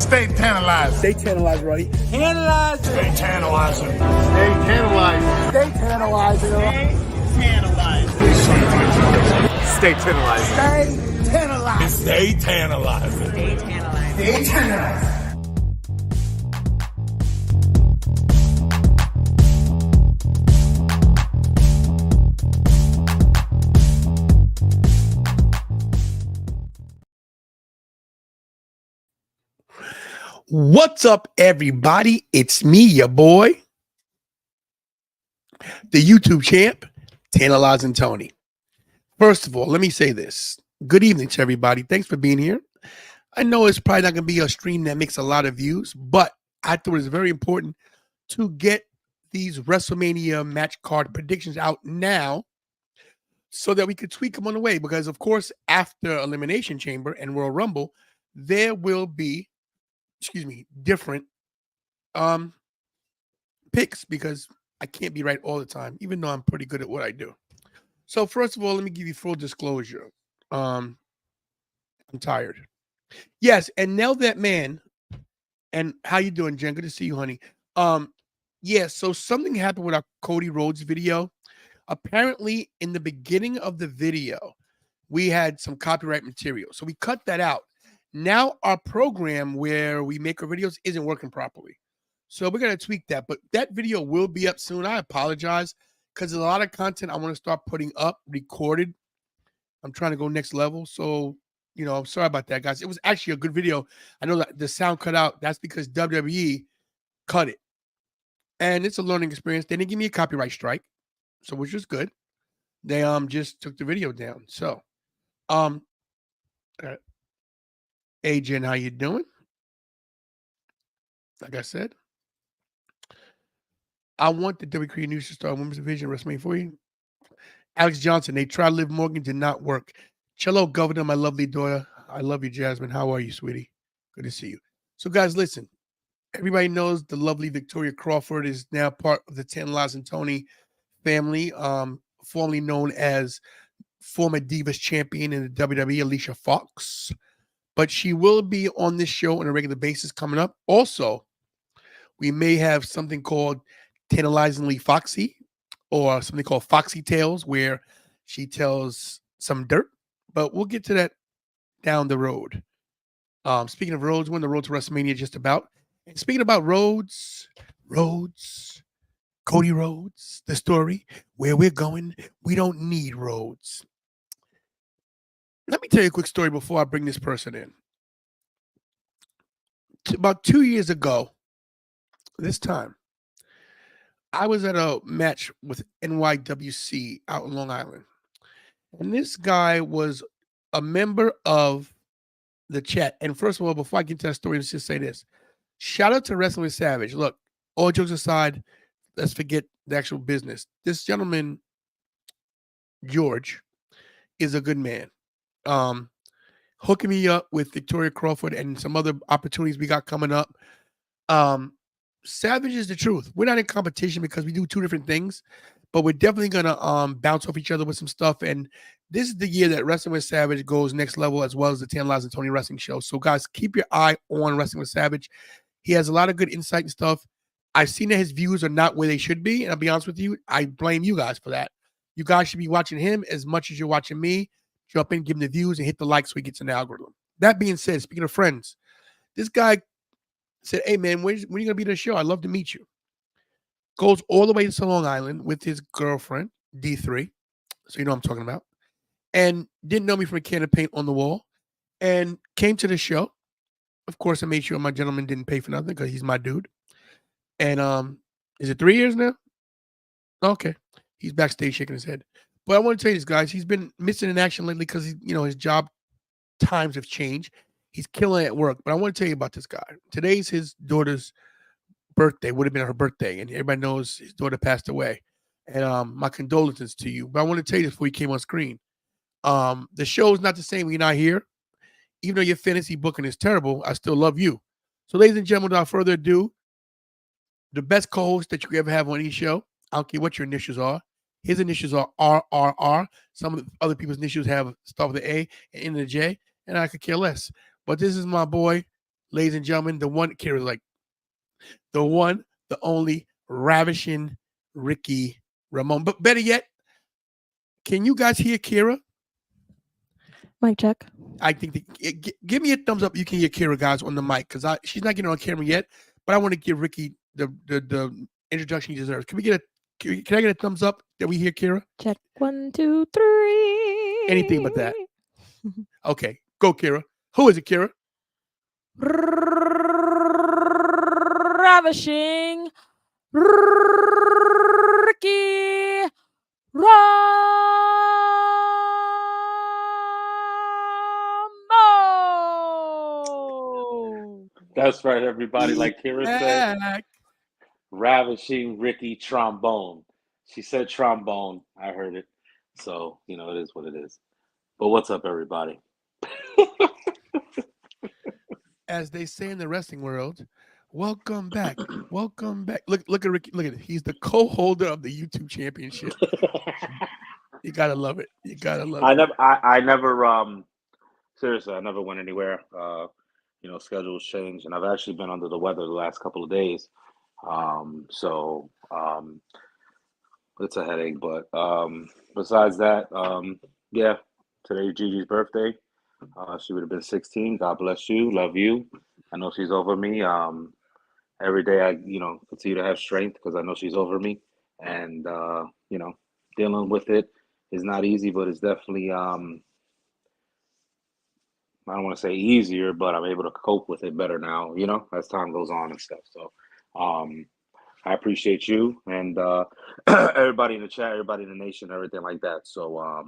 Stay tantalizing. Stay tantalized, right? Tantalizing. Stay tantalizing. Stay tantalizing. Stay tantalizing. Stay tantalizing. Stay tantalizing. Stay tantalizing. Stay tantalizing. Stay tantalizing. What's up, everybody? It's me, your boy, the YouTube champ, Tantalizing Tony. First of all, let me say this. Good evening to everybody. Thanks for being here. I know it's probably not going to be a stream that makes a lot of views, but I thought it was very important to get these WrestleMania match card predictions out now so that we could tweak them on the way. Because, of course, after Elimination Chamber and Royal Rumble, there will be different picks, because I can't be right all the time, even though I'm pretty good at what I do. So first of all, let me give you full disclosure. I'm tired. Yes, and Nail That Man. And how you doing, Jen? Good to see you, honey. Yeah, so something happened with our Cody Rhodes video. Apparently, in the beginning of the video, we had some copyright material. So we cut that out. Now our program where we make our videos isn't working properly. So we're going to tweak that. But that video will be up soon. I apologize because there's a lot of content I want to start putting up, recorded. I'm trying to go next level. So, I'm sorry about that, guys. It was actually a good video. I know that the sound cut out. That's because WWE cut it. And it's a learning experience. They didn't give me a copyright strike, so which was good. They just took the video down. So, hey, Jen, how you doing? Like I said, I want the WWE News to start Women's Division WrestleMania for you. Alex Johnson, they tried Liv Morgan, did not work. Cello Governor, my lovely daughter. I love you, Jasmine. How are you, sweetie? Good to see you. So, guys, listen. Everybody knows the lovely Victoria Crawford is now part of the Tantalizing Tony family, formerly known as former Divas champion in the WWE, Alicia Fox. But she will be on this show on a regular basis coming up. Also, we may have something called Tantalizingly Foxy, or something called Foxy Tales, where she tells some dirt. But we'll get to that down the road. Speaking of roads, we're on the road to WrestleMania just about. And speaking about roads, Cody Rhodes, the story, where we're going, we don't need roads. Let me tell you a quick story before I bring this person in. About 2 years ago, this time, I was at a match with NYWC out in Long Island. And this guy was a member of the chat. And first of all, before I get to that story, let's just say this. Shout out to Wrestling with Savage. Look, all jokes aside, let's forget the actual business. This gentleman, George, is a good man. Hooking me up with Victoria Crawford and some other opportunities we got coming up. Savage is the truth. We're not in competition because we do two different things, but we're definitely gonna bounce off each other with some stuff. And this is the year that Wrestling with Savage goes next level, as well as the Tantalizing Tony Wrestling Show. So guys, keep your eye on Wrestling with Savage. He has a lot of good insight and stuff. I've seen that his views are not where they should be, and I'll be honest with you, I blame you guys for that. You guys should be watching him as much as you're watching me. Jump in, give him the views, and hit the like so he gets an algorithm. That being said, speaking of friends, this guy said, hey, man, when are you going to be at the show? I'd love to meet you. Goes all the way to Long Island with his girlfriend, D3. So you know what I'm talking about. And didn't know me from a can of paint on the wall. And came to the show. Of course, I made sure my gentleman didn't pay for nothing because he's my dude. And is it 3 years now? Okay. He's backstage shaking his head. But I want to tell you this, guys. He's been missing in action lately because his job times have changed. He's killing it at work. But I want to tell you about this guy. Today's his daughter's birthday. Would have been her birthday, and everybody knows his daughter passed away. And my condolences to you. But I want to tell you this before he came on screen. The show is not the same when you're not here. Even though your fantasy booking is terrible, I still love you. So, ladies and gentlemen, without further ado, the best co-host that you could ever have on any show. I don't care what your initials are. His initials are RRR. Some of the other people's initials have start with the A and end with a J, and I could care less. But this is my boy, ladies and gentlemen, the one, Kira's like, the one, the only, ravishing Ricky Ramon. But better yet, can you guys hear Kira? Mic check. I think give me a thumbs up. You can hear Kira, guys, on the mic, because she's not getting on camera yet. But I want to give Ricky the introduction he deserves. Can I get a thumbs up that we hear Kira? Check 1, 2, 3. Anything but that. Okay, go Kira. Who is it, Kira? Ravishing Ricky Ramon. That's right, everybody. Like Kira said, Back. ravishing Ricky Trombone. She said trombone. I heard it. So, it is what it is. But what's up, everybody? As they say in the wrestling world, welcome back. Welcome back. Look at Ricky. Look at it. He's the co-holder of the YouTube championship. You gotta love it. You gotta love it. I never seriously, I never went anywhere. Schedules change, and I've actually been under the weather the last couple of days. So it's a headache. But besides that, yeah, today's Gigi's birthday. She would have been 16. God bless you. Love you. I know she's over me. Every day I, continue to have strength because I know she's over me. And, dealing with it is not easy, but it's definitely, I don't want to say easier, but I'm able to cope with it better now, as time goes on and stuff. So I appreciate you and everybody in the chat, everybody in the nation, everything like that. So,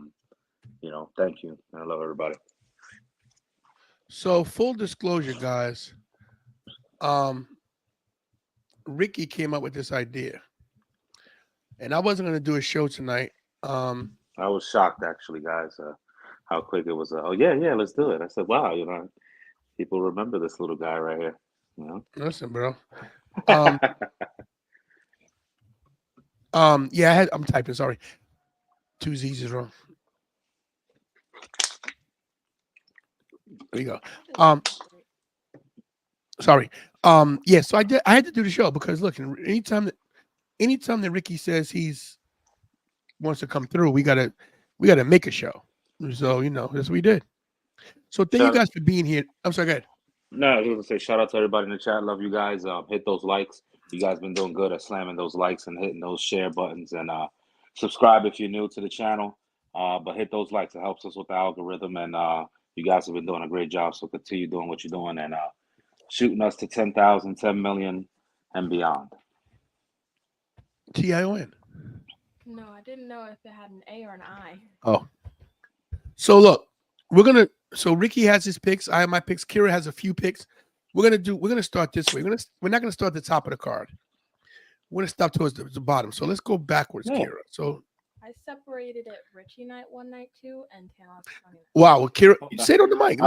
thank you. I love everybody. So full disclosure, guys, Ricky came up with this idea, and I wasn't going to do a show tonight. I was shocked, actually, guys, how quick it was. Oh yeah, let's do it. I said, wow, people remember this little guy right here. Listen, bro. Yeah, I'm typing. Sorry, 2 Z's is wrong. There you go. Sorry. Yeah, so I had to do the show because look, anytime that Ricky says wants to come through, we gotta make a show. So that's what we did. So thank you guys for being here. I'm sorry, go ahead. No, I was gonna say shout out to everybody in the chat. Love you guys. Hit those likes. You guys been doing good at slamming those likes and hitting those share buttons, and subscribe if you're new to the channel. But hit those likes. It helps us with the algorithm, and you guys have been doing a great job. So continue doing what you're doing and shooting us to 10,000, 10 million, and beyond. TION. No, I didn't know if it had an A or an I. Oh. So look, so Ricky has his picks. I have my picks. Kira has a few picks. We're gonna start this way. We're not gonna start at the top of the card. We're gonna stop towards the bottom. So let's go backwards, Kira. So I separated it Richie night 1, night 2, and Taylor's 20. wow, well, Kira, say it on the mic.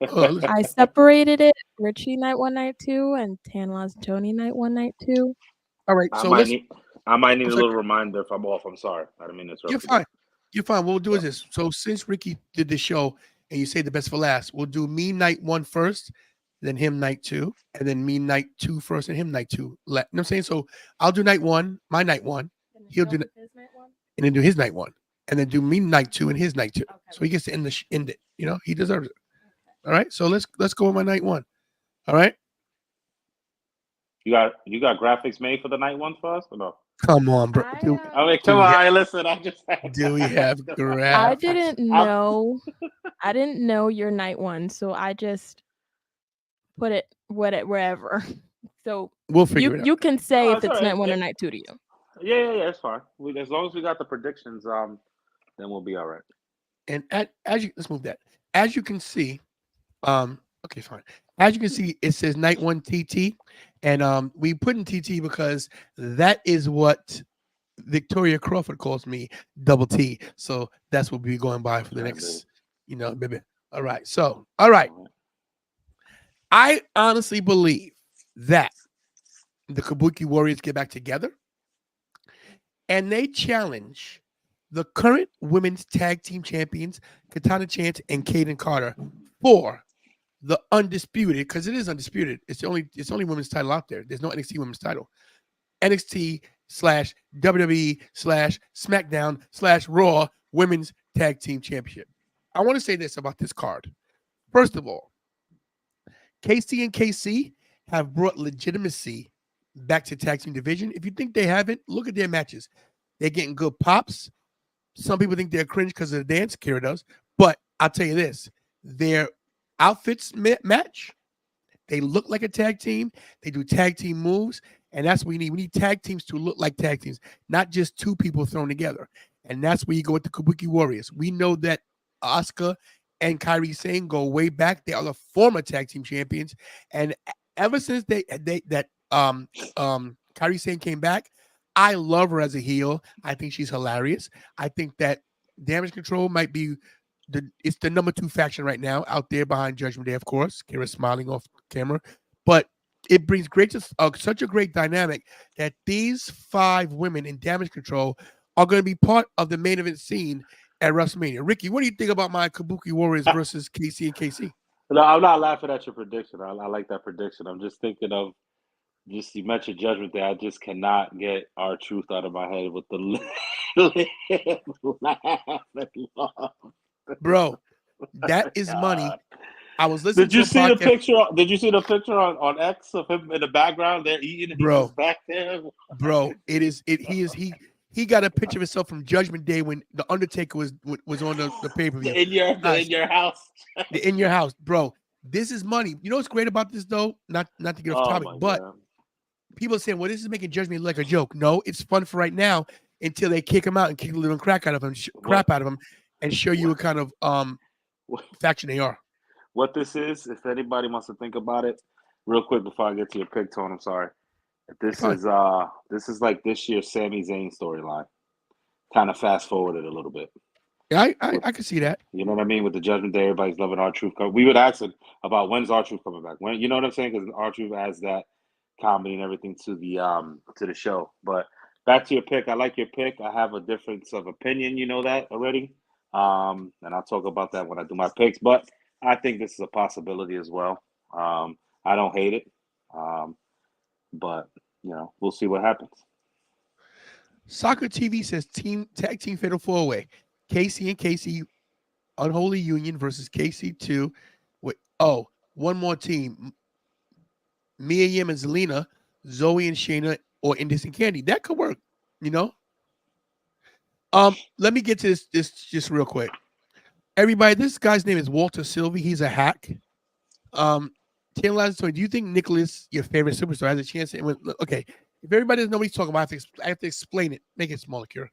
I separated it Richie night 1, night 2, and Tanla's Tony night 1, night 2. All right, so I might need a little reminder if I'm off. I'm sorry. I didn't mean to interrupt. You're fine. You're fine. What we'll do is this. So since Ricky did the show and you say the best for last, we'll do me night 1 first, then him night 2, and then me night 2 first and him night 2. You know what I'm saying? So I'll do night 1, my night 1. He'll do his night 1, and then do his night 1, and then do me night 2 and his night 2. Okay. So he gets to end it. He deserves it. Okay. All right. So let's go with my night 1. All right. You got graphics made for the night 1 for us or no? Come on, bro. Come on. Listen, I just do we have graphics? I didn't know. I didn't know your night 1, so I just put it wherever. So we'll figure it out. You can say if it's right. night 1 or night 2 to you. Yeah, it's fine. As long as we got the predictions, then we'll be all right. And let's move that. As you can see, okay, fine. As you can see, it says night 1 TT, and we put in TT because that is what Victoria Crawford calls me, double T. So that's what we'll be going by for the next, baby. All right. So, all right. I honestly believe that the Kabuki Warriors get back together and they challenge the current women's tag team champions, Katana Chance and Kaden Carter, for the undisputed, because it is undisputed. It's the only women's title out there. There's no NXT women's title. NXT / WWE / SmackDown / Raw Women's Tag Team Championship. I want to say this about this card. First of all, KC and KC have brought legitimacy back to tag team division. If you think they haven't, look at their matches. They're getting good pops. Some people think they're cringe because of the dance. Kira does. But I'll tell you this. Their outfits match. They look like a tag team. They do tag team moves. And that's what we need. We need tag teams to look like tag teams, not just two people thrown together. And that's where you go with the Kabuki Warriors. We know that Asuka and Kairi Sane go way back. They are the former tag team champions. And ever since Kairi Sane came back, I love her as a heel. I think she's hilarious. I think that Damage Control might be it's the number 2 faction right now out there behind Judgment Day, of course. Kira's smiling off camera. But it brings such a great dynamic that these 5 women in Damage Control are going to be part of the main event scene at WrestleMania. Ricky, what do you think about my Kabuki Warriors versus KC and KC? No, I'm not laughing at your prediction. I like that prediction. I'm just thinking of you mentioned Judgment Day. I just cannot get R-Truth out of my head with the bro. That is money. I was listening. Did you see the picture? Did you see the picture on X of him in the background? They're eating. And bro, he's just back there. Bro, he got a picture of himself from Judgment Day when the Undertaker was on the pay-per-view. In your house. In your house, bro. This is money. You know what's great about this though? Not to get off topic, but people are saying, "Well, this is making Judgment look like a joke." No, it's fun for right now until they kick him out and kick a little crap out of him, and show you what kind of faction they are. What this is, if anybody wants to think about it, real quick before I get to your pick, Tone, I'm sorry. This is like this year's Sami Zayn storyline. Kind of fast forwarded a little bit. Yeah, I can see that. You know what I mean? With the Judgment Day, everybody's loving R-Truth. We would ask it about when's R-Truth coming back. When, you know what I'm saying? Because R-Truth adds that comedy and everything to the show. But back to your pick. I like your pick. I have a difference of opinion. You know that already. And I'll talk about that when I do my picks. But I think this is a possibility as well. I don't hate it. But, we'll see what happens. Soccer TV says tag team fatal 4-way. KC and KC Unholy Union versus KC2. One more team. Mia Yim and Zelina, Zoe and Shayna, or Indus and Candy. That could work, Let me get to this just real quick. Everybody, this guy's name is Walter Sylvie. He's a hack. Do you think Nicholas, your favorite superstar, has a chance? Okay, if everybody doesn't know what he's talking about, I have to explain it. Make it smaller, Kira.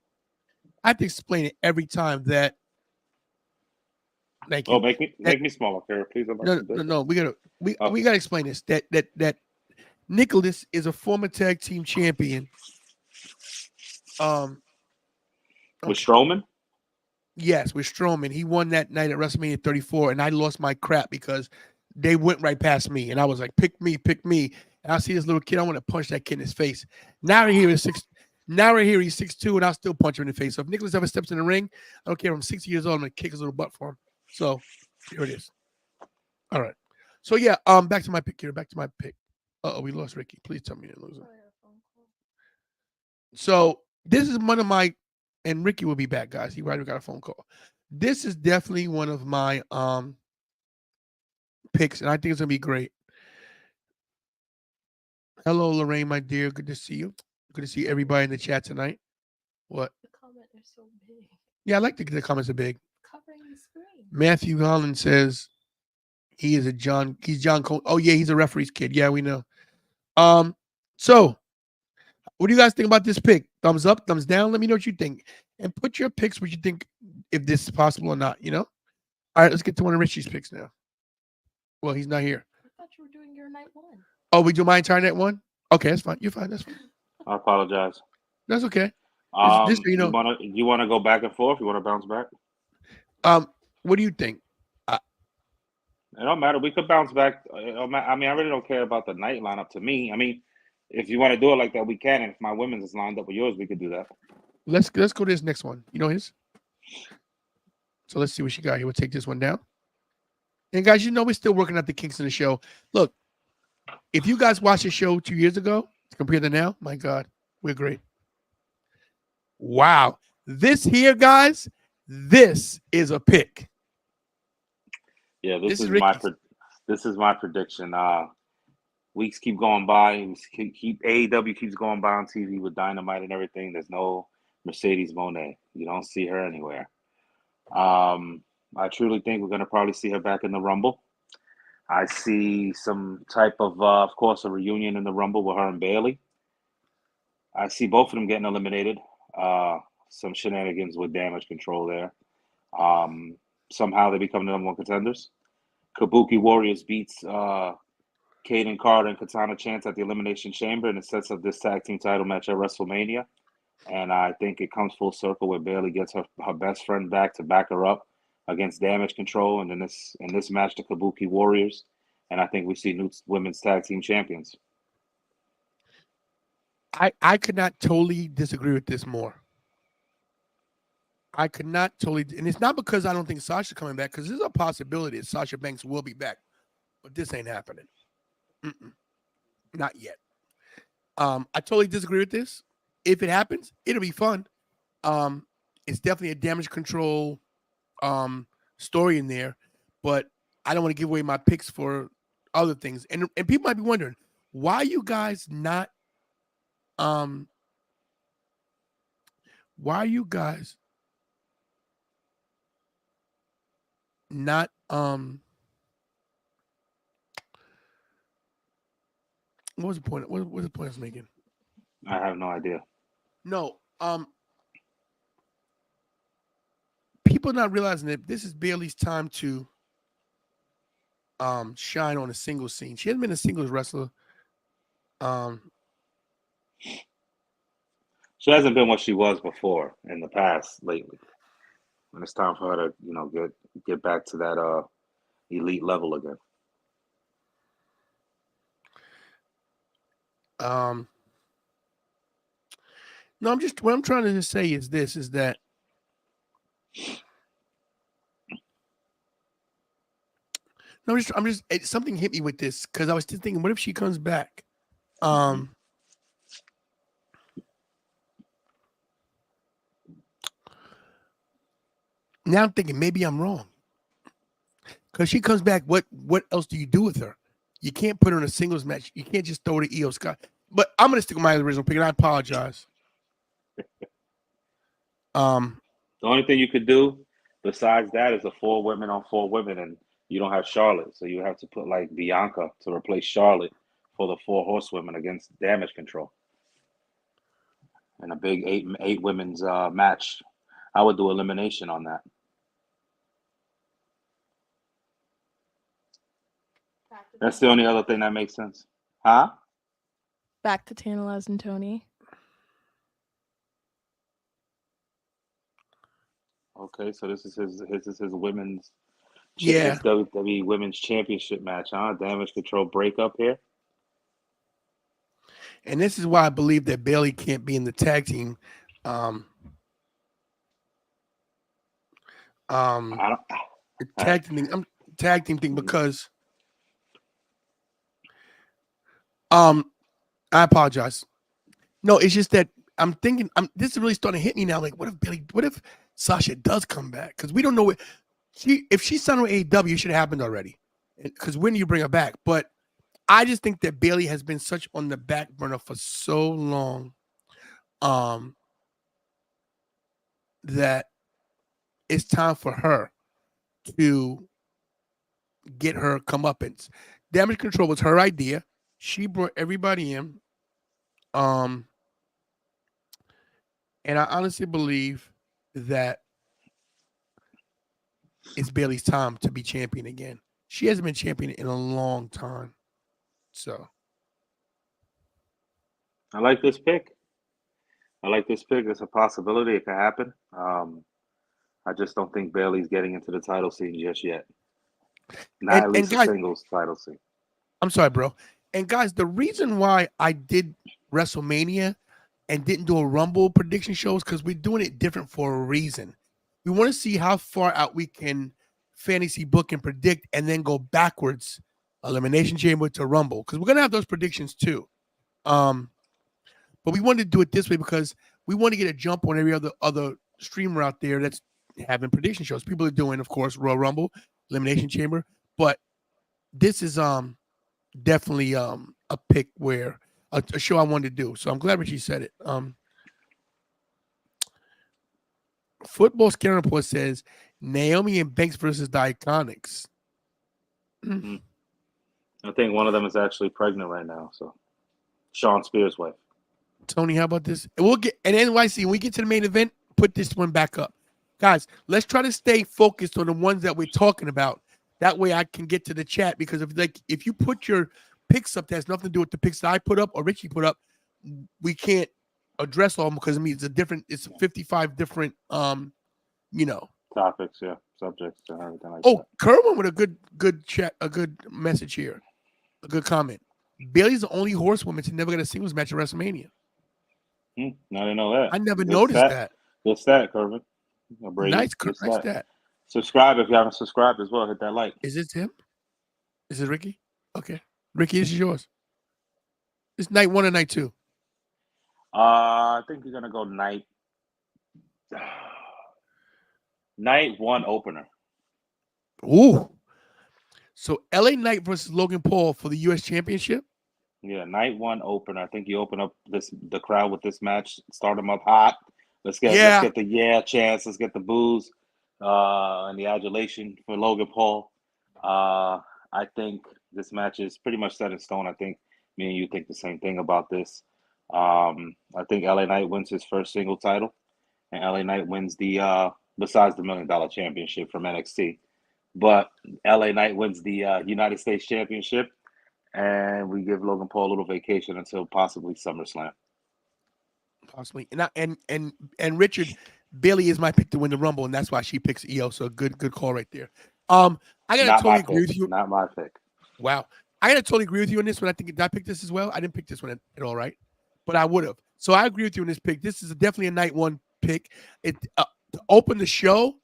I have to explain it every time that. Thank you. Oh, make me smaller, Kira, please. No. We gotta explain this. That Nicholas is a former tag team champion. With Strowman. Yes, with Strowman. He won that night at WrestleMania 34, and I lost my crap because they went right past me, and I was like, "Pick me." And I see this little kid. I want to punch that kid in his face. Now right here he's 6'2", and I'll still punch him in the face. So if Nicholas ever steps in the ring, I don't care if I'm 60 years old. I'm gonna kick his little butt for him. So here it is. All right. So yeah, back to my pick here. Back to my pick. We lost Ricky. Please tell me you didn't lose him. So this is one of my. And Ricky will be back, guys. He already got a phone call. This is definitely one of my picks, and I think it's gonna be great. Hello, Lorraine, my dear. Good to see you. Good to see everybody in the chat tonight. What? The comments are so big. Yeah, I like the comments are big. Covering the screen. Matthew Holland says he's John Cole. Oh yeah, he's a referee's kid. Yeah, we know. So what do you guys think about this pick? Thumbs up, thumbs down. Let me know what you think. And put your picks what you think, if this is possible or not, All right, let's get to one of Richie's picks now. Well, he's not here. I thought you were doing your night one. Oh, we do my entire night one? Okay, that's fine. You're fine. That's fine. I apologize. That's okay. You want to go back and forth? You want to bounce back? What do you think? It don't matter. We could bounce back. I really don't care about the night lineup to me. I mean, if you want to do it like that, we can. And if my women's is lined up with yours, we could do that. Let's go to this next one. You know his? So let's see what she got here. We'll take this one down. And guys, we're still working out the kinks in the show. Look, if you guys watched the show 2 years ago compared to now, my God, we're great. Wow. This here, guys, this is a pick. Yeah, This is Ricky's. This is my prediction. Weeks keep going by. AEW keeps going by on TV with Dynamite and everything. There's no Mercedes Moné. You don't see her anywhere. I truly think we're going to probably see her back in the Rumble. I see some type of course, a reunion in the Rumble with her and Bayley. I see both of them getting eliminated. Some shenanigans with Damage Control there. Somehow they become the number one contenders. Kabuki Warriors beats Caden Carter and Katana Chance at the Elimination Chamber, and it sets up this tag team title match at WrestleMania. And I think it comes full circle where Bayley gets her best friend back to back her up against Damage Control, and in this match, the Kabuki Warriors. And I think we see new women's tag team champions. I could not totally disagree with this more. I could not totally, and it's not because I don't think Sasha's coming back, because there's a possibility that Sasha Banks will be back, but this ain't happening. Not yet. I totally disagree with this. If it happens, it'll be fun. It's definitely a Damage Control story in there, but I don't want to give away my picks for other things. And people might be wondering, why are you guys not what was the point? What was the point I was making? I have no idea. No, people not realizing that this is Bayley's time to shine on a singles scene. She hasn't been a singles wrestler. She hasn't been what she was before in the past lately. And it's time for her to, get back to that elite level again. No, what I'm trying to just say is this, is that no, I'm just something hit me with this, because I was just thinking, what if she comes back? Now I'm thinking maybe I'm wrong. Because she comes back, what else do you do with her? You can't put her in a singles match. You can't just throw her to Io Sky. But I'm going to stick with my original pick, and I apologize. The only thing you could do besides that is a 4 women on 4 women, and you don't have Charlotte. So you have to put like Bianca to replace Charlotte for the 4 horsewomen against Damage Control. And a big 8 women's match. I would do elimination on that. That's the only other thing that makes sense. Huh? Back to Tantalizing Tony. Okay, so this is his women's Yeah. WWE Women's Championship match, huh? Damage Control breakup here. And this is why I believe that Bayley can't be in the tag team. Tag team thing, because I apologize. No, it's just that I'm thinking this is really starting to hit me now. Like, what if Sasha does come back? Because we don't know if she signed with AEW, it should have happened already. Because when do you bring her back? But I just think that Bayley has been such on the back burner for so long, that it's time for her to get her comeuppance. Damage Control was her idea. She brought everybody in. And I honestly believe that it's Bayley's time to be champion again. She hasn't been champion in a long time. So I like this pick. It's a possibility. It could happen. I just don't think Bayley's getting into the title scene just yet. Not at least a singles title scene. I'm sorry, bro. And guys, the reason why I did WrestleMania and didn't do a Rumble prediction show is because we're doing it different for a reason. We want to see how far out we can fantasy book and predict, and then go backwards, Elimination Chamber to Rumble, because we're gonna have those predictions too. But we wanted to do it this way because we want to get a jump on every other streamer out there that's having prediction shows. People are doing, of course, Royal Rumble, Elimination Chamber, but this is definitely a pick where a show I wanted to do. So I'm glad Richie said it. Football Scare Report says Naomi and Banks versus the Iconics. I think one of them is actually pregnant right now. So Sean Spears' wife. Tony, how about this? We'll get an NYC. When we get to the main event, put this one back up. Guys, let's try to stay focused on the ones that we're talking about. That way I can get to the chat, because if you put your picks up that has nothing to do with the picks that I put up or Richie put up, we can't address all of them, because it's 55 different topics, subjects and everything like that. Oh, Kerwin with a good chat, a good message here, a good comment. Bailey's the only horsewoman to never get a singles match at WrestleMania. I didn't know that. I never noticed that. Good stat, Kerwin. Nice stat. Subscribe if you haven't subscribed as well. Hit that like. Is this him? Is it Ricky? Okay. Ricky, this is yours. It's night 1 or night 2? I think you're gonna go night 1 opener. Ooh. So LA Knight versus Logan Paul for the US Championship? Yeah, night 1 opener. I think you open up the crowd with this match, start them up hot. Let's get the chance. Let's get the boos and the adulation for Logan Paul. I think this match is pretty much set in stone. I think me and you think the same thing about this. I think LA Knight wins his first single title, and LA Knight wins the besides the $1 Million Championship from NXT. But LA Knight wins the United States Championship, and we give Logan Paul a little vacation until possibly SummerSlam. Possibly. And Richard, Bailey is my pick to win the Rumble, and that's why she picks EO. So good call right there. I gotta totally agree with you. Not my pick. Wow. I gotta totally agree with you on this one. I think did I pick this as well? I didn't pick this one at all, right? But I would have. So I agree with you on this pick. This is definitely a night 1 pick. It to open the show.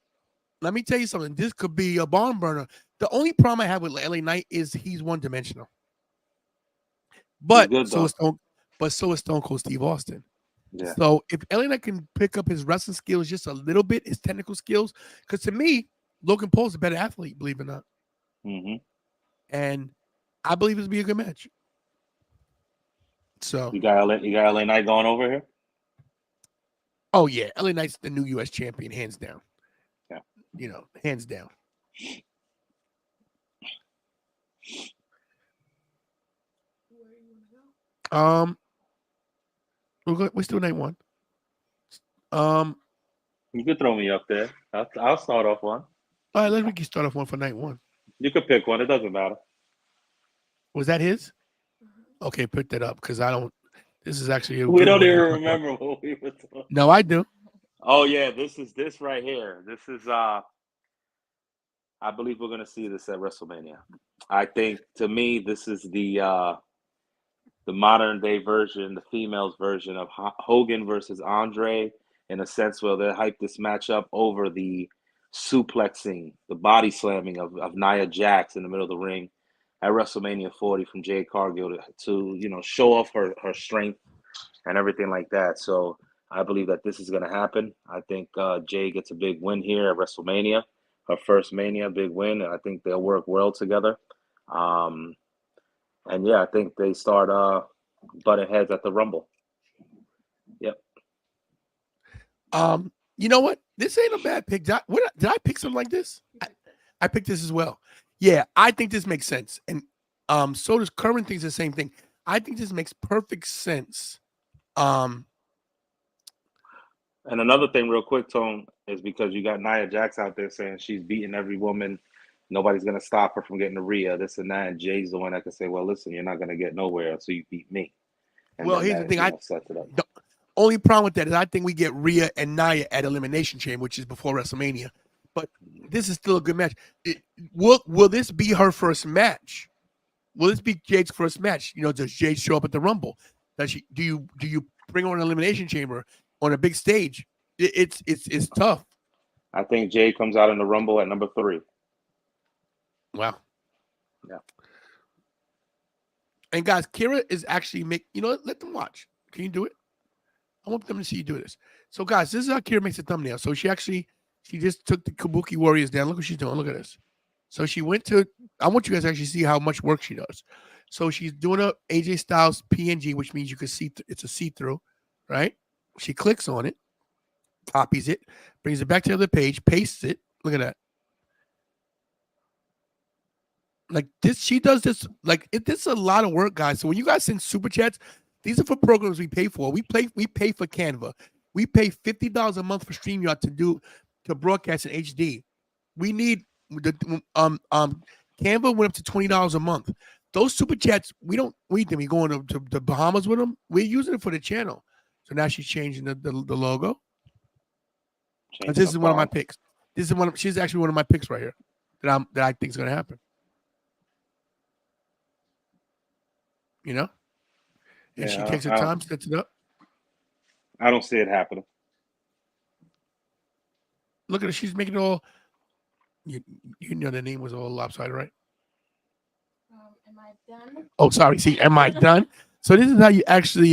Let me tell you something. This could be a barn burner. The only problem I have with LA Knight is he's one-dimensional. But so is Stone Cold Steve Austin. Yeah. So if LA Knight can pick up his wrestling skills just a little bit, his technical skills, because to me, Logan Paul's a better athlete, believe it or not. Mm-hmm. And I believe this will be a good match. So you got LA Knight going over here? Oh yeah, LA Knight's the new US champion, hands down. Yeah. Hands down. We're still night 1. You could throw me up there. I'll start off one. All right, let Ricky start off one for night 1. You could pick one. It doesn't matter. Was that his? Okay, put that up because I don't. This is actually. We don't even remember what we were talking. No, I do. Oh yeah, this right here. This is I believe we're gonna see this at WrestleMania. I think to me this is the modern day version, the females version of Hogan versus Andre, in a sense where they hype this match up over the suplexing, the body slamming of Nia Jax in the middle of the ring at WrestleMania 40 from Jade Cargill to show off her strength and everything like that. So I believe that this is going to happen. I think Jade gets a big win here at WrestleMania, her first Mania big win, and I think they'll work well together. And yeah, I think they start butting heads at the Rumble. Yep. You know what? This ain't a bad pick. Did I pick something like this? I picked this as well. Yeah, I think this makes sense. And so does Kerwin thinks the same thing. I think this makes perfect sense. And another thing real quick, Tone, is because you got Nia Jax out there saying she's beating every woman. Nobody's going to stop her from getting to Rhea, this and that. And Jay's the one that can say, well, listen, you're not going to get nowhere until you beat me. And well, here's the thing. The only problem with that is I think we get Rhea and Nia at Elimination Chamber, which is before WrestleMania. But this is still a good match. Will this be her first match? Will this be Jade's first match? Does Jade show up at the Rumble? Do you bring her on an Elimination Chamber on a big stage? It's tough. I think Jade comes out in the Rumble at number 3. Wow. Yeah. And guys, Kira is actually let them watch. Can you do it? I want them to see you do this. So guys, this is how Kira makes a thumbnail. So she just took the Kabuki Warriors down. Look what she's doing. Look at this. So she went to, I want you guys to actually see how much work she does. So she's doing a AJ Styles PNG, which means you can see, it's a see-through, right? She clicks on it, copies it, brings it back to the other page, pastes it. Look at that. Like this, she does this. This is a lot of work, guys. So when you guys send super chats, these are for programs we pay for. We pay for Canva. We pay $50 a month for StreamYard to broadcast in HD. We need the Canva went up to $20 a month. Those super chats, we don't need them. We going to the Bahamas with them. We're using it for the channel. So now she's changing the logo. This is one of my picks. She's actually one of my picks right here that I think is gonna happen. You know? And she takes her time, sets it up. I don't see it happening. Look at her. She's making it all. You know the name was all lopsided, right? Am I done? Oh, sorry. See, am I done? So this is how you actually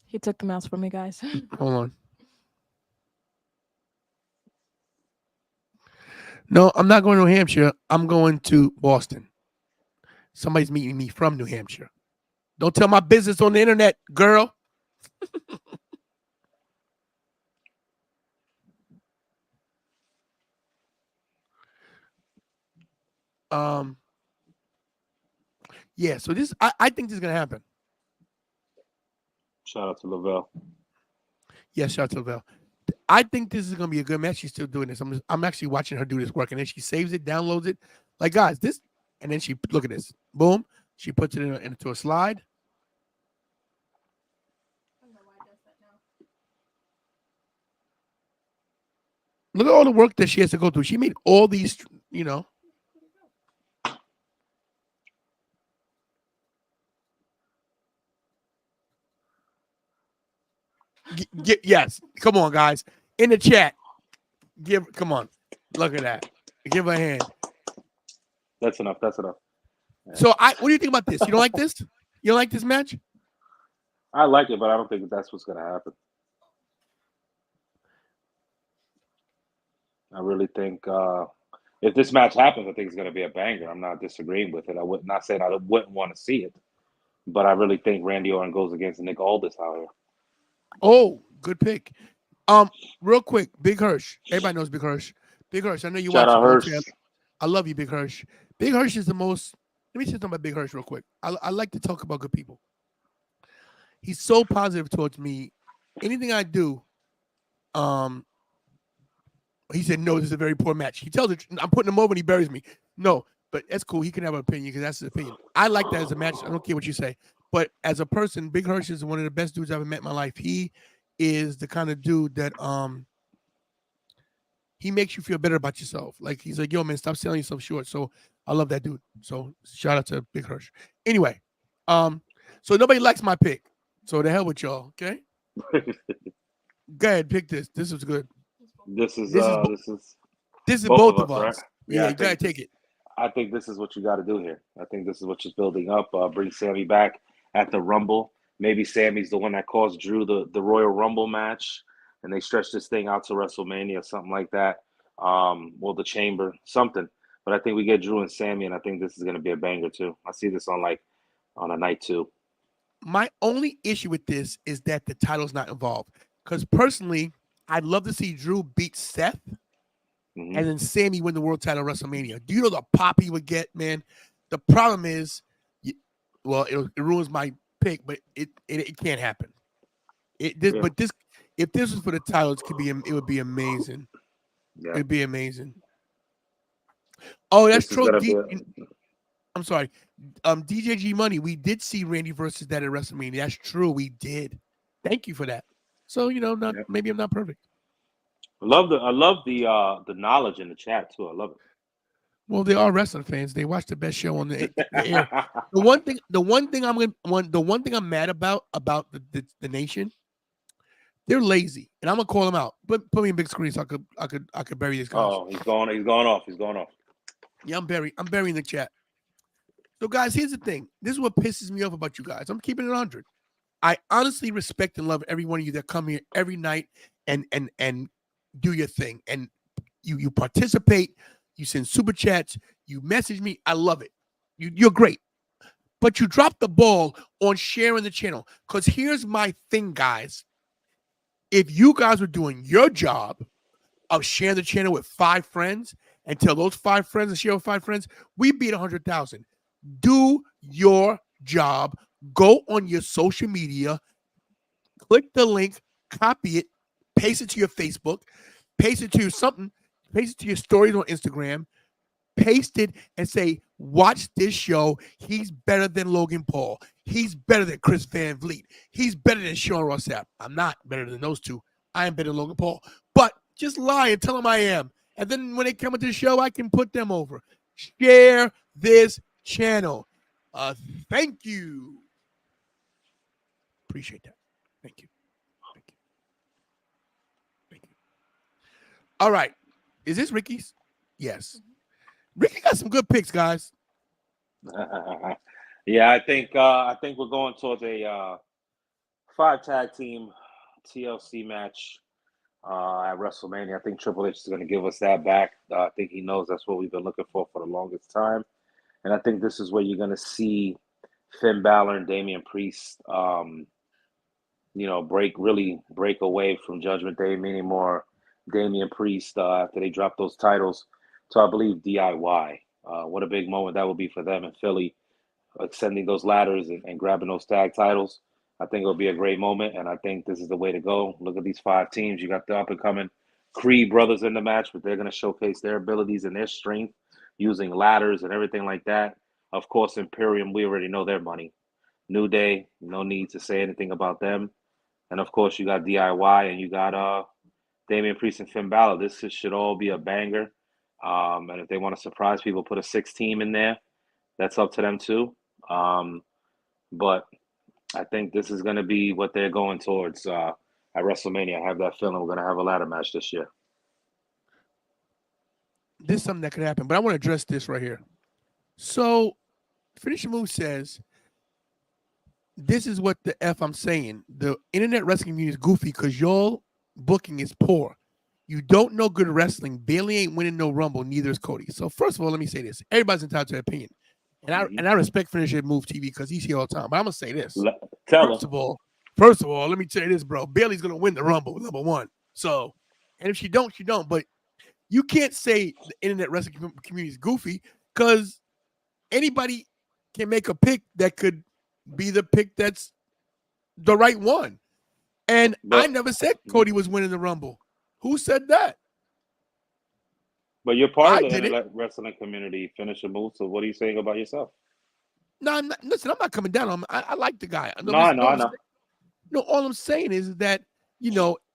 He took the mouse from me, guys. hold on. No, I'm not going to New Hampshire. I'm going to Boston. Somebody's meeting me from New Hampshire. Don't tell my business on the internet, girl. Yeah, so this I think this is gonna happen. Shout out to Lavelle. Yes, shout out to Lavelle. I think this is gonna be a good match. She's still doing this. I'm actually watching her do this work, and then she saves it, downloads it. Like guys, this, and then she look at this. Boom. She puts it into a slide. Look at all the work that she has to go through. She made all these, you know. Yes. Come on, guys. In the chat. Come on. Look at that. Give her a hand. That's enough. That's enough. Yeah. So what do you think about this? You don't like this? You don't like this match? I like it, but I don't think that's what's gonna happen. I really think if this match happens, I think it's gonna be a banger. I'm not disagreeing with it. I would not saying I wouldn't want to see it, but I really think Randy Orton goes against Nick Aldis out here. Oh, good pick. Real quick, Big Hirsch. Everybody knows Big Hirsch. Big Hirsch. I know you watch Hirsch. I love you, Big Hirsch. Big Hirsch is the most. Let me say something about Big Hirsch real quick. I like to talk about good people. He's so positive towards me. Anything I do, he said, no, this is a very poor match. He tells it, I'm putting him over and he buries me. No, but that's cool. He can have an opinion because that's his opinion. I like that as a match. I don't care what you say. But as a person, Big Hirsch is one of the best dudes I've ever met in my life. He is the kind of dude that he makes you feel better about yourself. Like he's like, yo, man, stop selling yourself short. So I love that dude. So shout out to Big Hirsch. Anyway, so nobody likes my pick. So the hell with y'all, okay? Go ahead, pick this. This is good. This is both of us. Right? Yeah, you gotta take it. I think this is what you got to do here. I think this is what you're building up. Bring Sammy back at the Rumble. Maybe Sammy's the one that caused Drew the Royal Rumble match, and they stretch this thing out to WrestleMania, something like that. Well, the Chamber, something. But I think we get Drew and Sammy, and I think this is going to be a banger too. I see this on a night two. My only issue with this is that the title's not involved. Because personally, I'd love to see Drew beat Seth, and then Sammy win the world title at WrestleMania. Do you know the pop he would get, man? The problem is, it ruins my pick, but it can't happen. But if this was for the title, it would be amazing. Yeah. It'd be amazing. Oh, that's true. I'm sorry. DJG Money, we did see Randy versus that at WrestleMania. That's true. We did. Thank you for that. So, maybe I'm not perfect. I love the knowledge in the chat too. I love it. Well, they are wrestling fans. They watch the best show on the air. The one thing I'm mad about the nation They're lazy, and I'm gonna call them out. But put me in big screen so I could bury these guys. Oh, he's going off. He's going off. Yeah, I'm burying the chat. So, guys, here's the thing. This is what pisses me off about you guys. I'm keeping it 100. I honestly respect and love every one of you that come here every night and do your thing. And you participate, you send super chats, you message me. I love it. You're great. But you dropped the ball on sharing the channel. Because here's my thing, guys. If you guys were doing your job of sharing the channel with 5 friends and tell those 5 friends to share with 5 friends, we beat 100,000. Do your job. Go on your social media, click the link, copy it, paste it to your Facebook, paste it to something, paste it to your stories on Instagram, paste it and say, watch this show. He's better than Logan Paul. He's better than Chris Van Vliet. He's better than Sean Ross Sapp. I'm not better than those two. I am better than Logan Paul. But just lie and tell them I am. And then when they come into the show, I can put them over. Share this channel. Thank you. Appreciate that. Thank you. Thank you. Thank you. All right. Is this Ricky's? Yes. Ricky got some good picks, guys. Yeah, I think we're going towards a 5 tag team TLC match at WrestleMania. I think Triple H is going to give us that back. I think he knows that's what we've been looking for the longest time. And I think this is where you're going to see Finn Balor and Damian Priest, break away from Judgment Day, meaning more Damian Priest after they drop those titles to, I believe, DIY. What a big moment that will be for them in Philly, extending those ladders and grabbing those tag titles. I think it'll be a great moment, and I think this is the way to go. Look at these 5 teams. You got the up-and-coming Creed brothers in the match, but they're going to showcase their abilities and their strength using ladders and everything like that. Of course, Imperium, we already know their money. New Day, no need to say anything about them. And, of course, you got DIY and you got Damian Priest and Finn Balor. This should all be a banger. And if they want to surprise people, put a 6 team in there. That's up to them too. But I think this is going to be what they're going towards at WrestleMania. I have that feeling we're going to have a ladder match this year. This is something that could happen, but I want to address this right here. So, Finisher Move says, this is what the F I'm saying. The internet wrestling community is goofy because your booking is poor. You don't know good wrestling. Bailey ain't winning no Rumble. Neither is Cody. So first of all, let me say this. Everybody's entitled to their opinion. And I respect Finisher Move TV because he's here all the time. But I'm going to say this. First of all, let me tell you this, bro. Bailey's going to win the Rumble, number 1. So, and if she don't, she don't. But you can't say the internet wrestling community is goofy because anybody can make a pick that could be the pick that's the right one. And I never said Cody was winning the Rumble. Who said that? But you're part of the internet wrestling community, Finisher Move. So what are you saying about yourself? No, listen, I'm not coming down on him. I like the guy. I know. No, all I'm saying is that,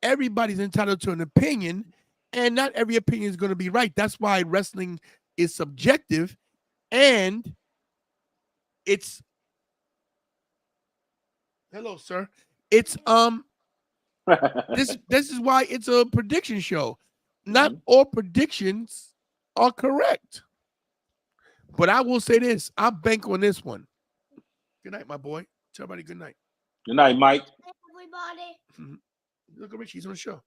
everybody's entitled to an opinion, and not every opinion is going to be right. That's why wrestling is subjective, and it's hello, sir. It's this is why it's a prediction show. Not all predictions are correct. But I will say this. I bank on this one. Good night, my boy. Tell everybody good night. Good night, Mike. Everybody. Look at Richie. He's on the show.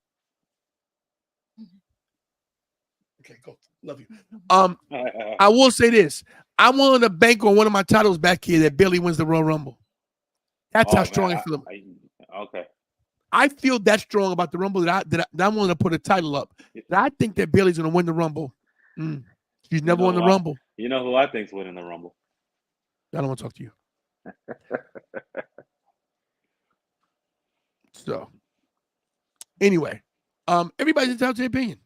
Okay, go. Love you. I will say this. I'm willing to bank on one of my titles back here that Bailey wins the Royal Rumble. That's how strong I feel. Okay. I feel that strong about the Rumble that I'm willing to put a title up. That I think that Bailey's going to win the Rumble. She's never won the Rumble. You know who I think's winning the Rumble? I don't want to talk to you. So, anyway, everybody's entitled to their opinion.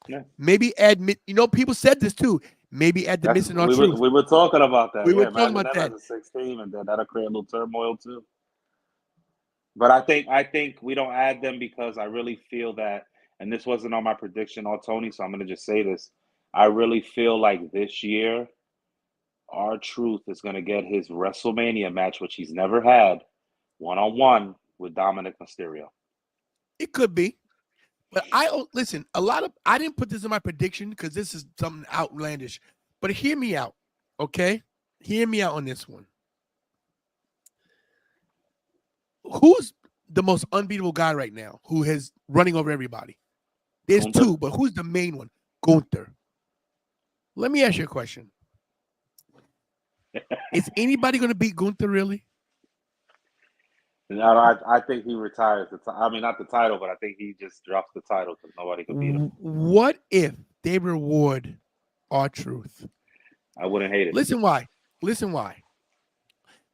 Yeah. Maybe admit, people said this too. Maybe add the missing our truth. We were talking about that. We were talking about that. As a 6 team, and that'll create a little turmoil too. But I think we don't add them because I really feel that, and this wasn't on my prediction or Tony, so I'm going to just say this. I really feel like this year, R-Truth is going to get his WrestleMania match, which he's never had, one-on-one with Dominic Mysterio. It could be. But listen, I didn't put this in my prediction because this is something outlandish. But hear me out, okay? Hear me out on this one. Who's the most unbeatable guy right now who is running over everybody? There's Gunther. two, but who's the main one? Gunther. Let me ask you a question. Is anybody going to beat Gunther, really? No, I think he retires. I mean, not the title, but I think he just drops the title because nobody could beat him. What if they reward R-Truth? I wouldn't hate it. Listen why.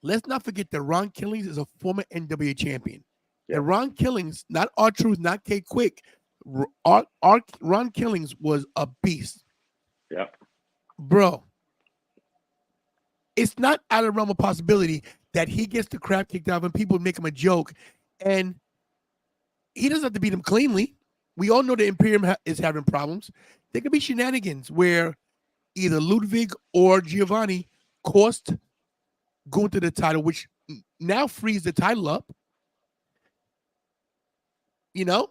Let's not forget that Ron Killings is a former NWA champion. Yeah. And Ron Killings, not R-Truth, not K Quick, Ron Killings was a beast. Yeah. Bro, it's not out of the realm of possibility that he gets the crap kicked out of him. People make him a joke. And he doesn't have to beat him cleanly. We all know the Imperium is having problems. There could be shenanigans where either Ludwig or Giovanni cost Gunther the title, which now frees the title up. You know?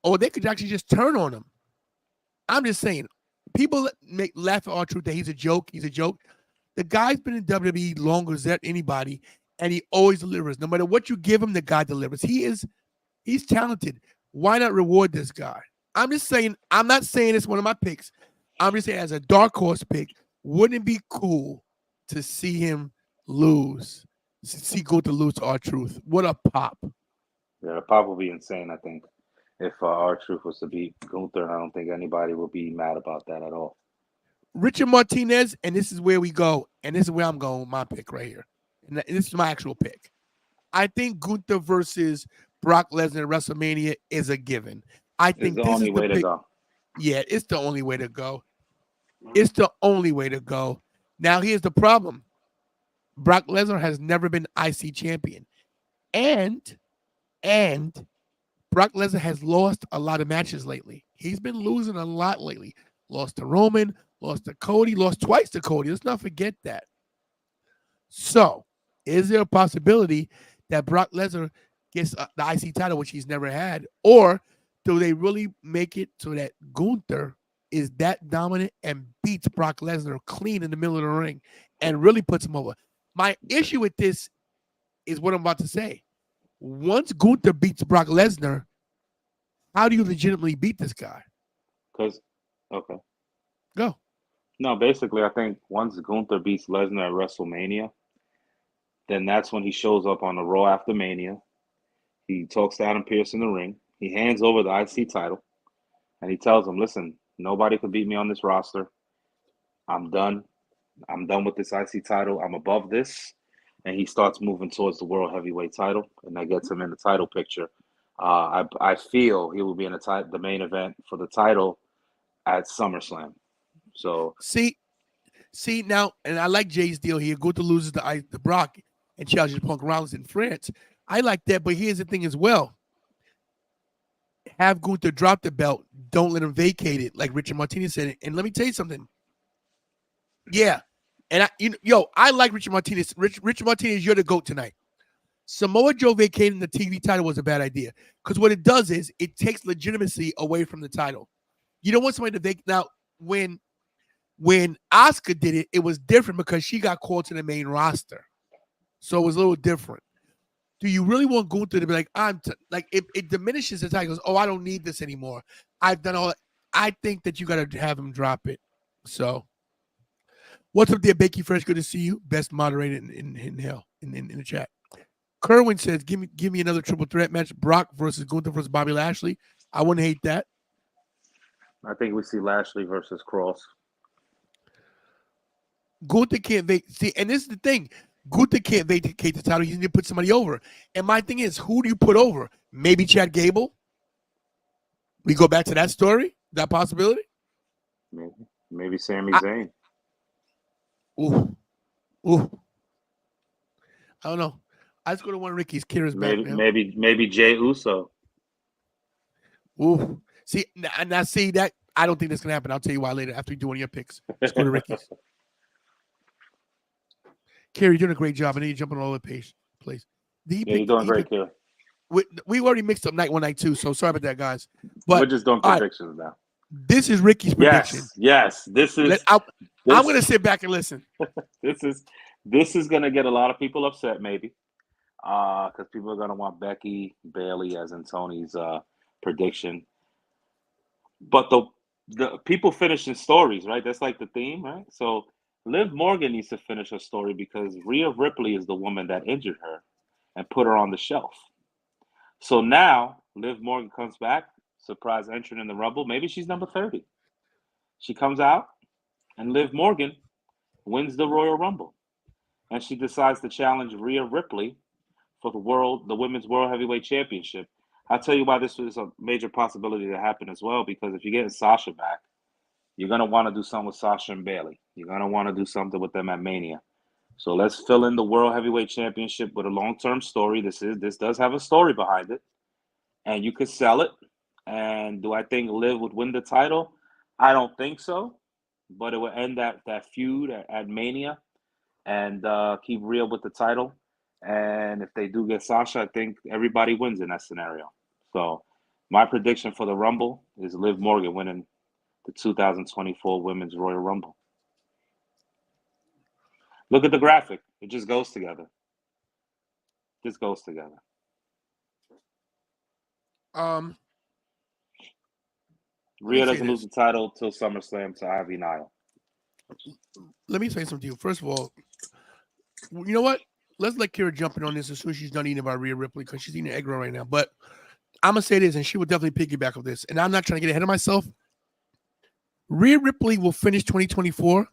Or they could actually just turn on him. I'm just saying, people laugh at R-Truth that he's a joke. He's a joke. The guy's been in WWE longer than anybody, and he always delivers. No matter what you give him, the guy delivers. He's talented. Why not reward this guy? I'm just saying, I'm not saying it's one of my picks. I'm just saying as a dark horse pick, wouldn't it be cool to see him lose? See Gunther lose to R-Truth. What a pop. Yeah, the pop would be insane, I think. If R-Truth was to beat Gunther, I don't think anybody would be mad about that at all. Richard Martinez, and this is where we go, and this is where I'm going with my pick right here. And this is my actual pick. I think Gunther versus Brock Lesnar at WrestleMania is a given. I think it's the only way to go. Yeah, it's the only way to go. It's the only way to go. Now, here's the problem. Brock Lesnar has never been IC champion. And Brock Lesnar has lost a lot of matches lately. He's been losing a lot lately. Lost to Roman, lost to Cody, lost twice to Cody. Let's not forget that. So, is there a possibility that Brock Lesnar gets the IC title, which he's never had? Or do they really make it so that Gunther is that dominant and beats Brock Lesnar clean in the middle of the ring and really puts him over? My issue with this is what I'm about to say. Once Gunther beats Brock Lesnar, how do you legitimately beat this guy? Okay. Go. No, basically, I think once Gunther beats Lesnar at WrestleMania, then that's when he shows up on the Raw after Mania. He talks to Adam Pearce in the ring. He hands over the IC title, and he tells him, listen, nobody could beat me on this roster. I'm done. I'm done with this IC title. I'm above this. And he starts moving towards the World Heavyweight title, and that gets him in the title picture. I feel he will be in the main event for the title at SummerSlam. So see now, and I like Jay's deal here. Gunther loses to Brock and challenges Punk Rollins in France. I like that, but here's the thing as well. Have Gunther drop the belt. Don't let him vacate it, like Richard Martinez said. And let me tell you something. Yeah, and I like Richard Martinez. Richard Martinez, you're the GOAT tonight. Samoa Joe vacating the TV title was a bad idea because what it does is it takes legitimacy away from the title. You don't want somebody to vacate. Now, when Asuka did it, it was different because she got called to the main roster, so it was a little different. Do you really want Gunther to be like, it diminishes the title? Goes, oh, I don't need this anymore. I've done all that. I think that you got to have him drop it. So, what's up there, Becky Fresh? Good to see you. Best moderator in hell in the chat. Kerwin says, give me another triple threat match. Brock versus Gunther versus Bobby Lashley. I wouldn't hate that. I think we see Lashley versus Cross. Gunther can't see, and this is the thing. Gunther can't vacate the title. You need to put somebody over. And my thing is, who do you put over? Maybe Chad Gable? We go back to that story? That possibility? Maybe Sami Zayn. Ooh. I don't know. I just go to one of Ricky's. Kira's back, man. Maybe Jey Uso. Ooh. See, now see that. I don't think that's going to happen. I'll tell you why later after you do one of your picks. Just go to Ricky's. Kira, you're doing a great job. I need you jumping all over the page, please. You're doing great, Kira. we already mixed up night 1, night 2, so sorry about that, guys. We're But just doing all right, predictions now. this is Ricky's prediction. Yes. This is. I'm this- going to sit back and listen. This is going to get a lot of people upset, maybe, because people are going to want Becky Bailey as in Tony's prediction. But the people finishing stories, right? That's like the theme, right? So Liv Morgan needs to finish her story because Rhea Ripley is the woman that injured her and put her on the shelf. So now Liv Morgan comes back, surprise entrant in the Rumble. Maybe she's number 30. She comes out, and Liv Morgan wins the Royal Rumble, and she decides to challenge Rhea Ripley for the Women's World Heavyweight Championship. I'll tell you why this was a major possibility to happen as well, because if you're getting Sasha back, you're going to want to do something with Sasha and Bailey. You're going to want to do something with them at Mania. So let's fill in the World Heavyweight Championship with a long-term story. This does have a story behind it, and you could sell it. And do I think Liv would win the title? I don't think so, but it will end that feud at Mania and keep Rhea with the title. And if they do get Sasha, I think everybody wins in that scenario. So my prediction for the Rumble is Liv Morgan winning the 2024 Women's Royal Rumble. Look at the graphic. It just goes together. Just goes together. Rhea doesn't lose the title till SummerSlam to Ivy Nile. Let me say something to you. First of all, you know what? Let's let Kira jump in on this as soon as she's done eating about Rhea Ripley because she's eating egg roll right now. But I'm going to say this, and she will definitely piggyback on this. And I'm not trying to get ahead of myself. Rhea Ripley will finish 2024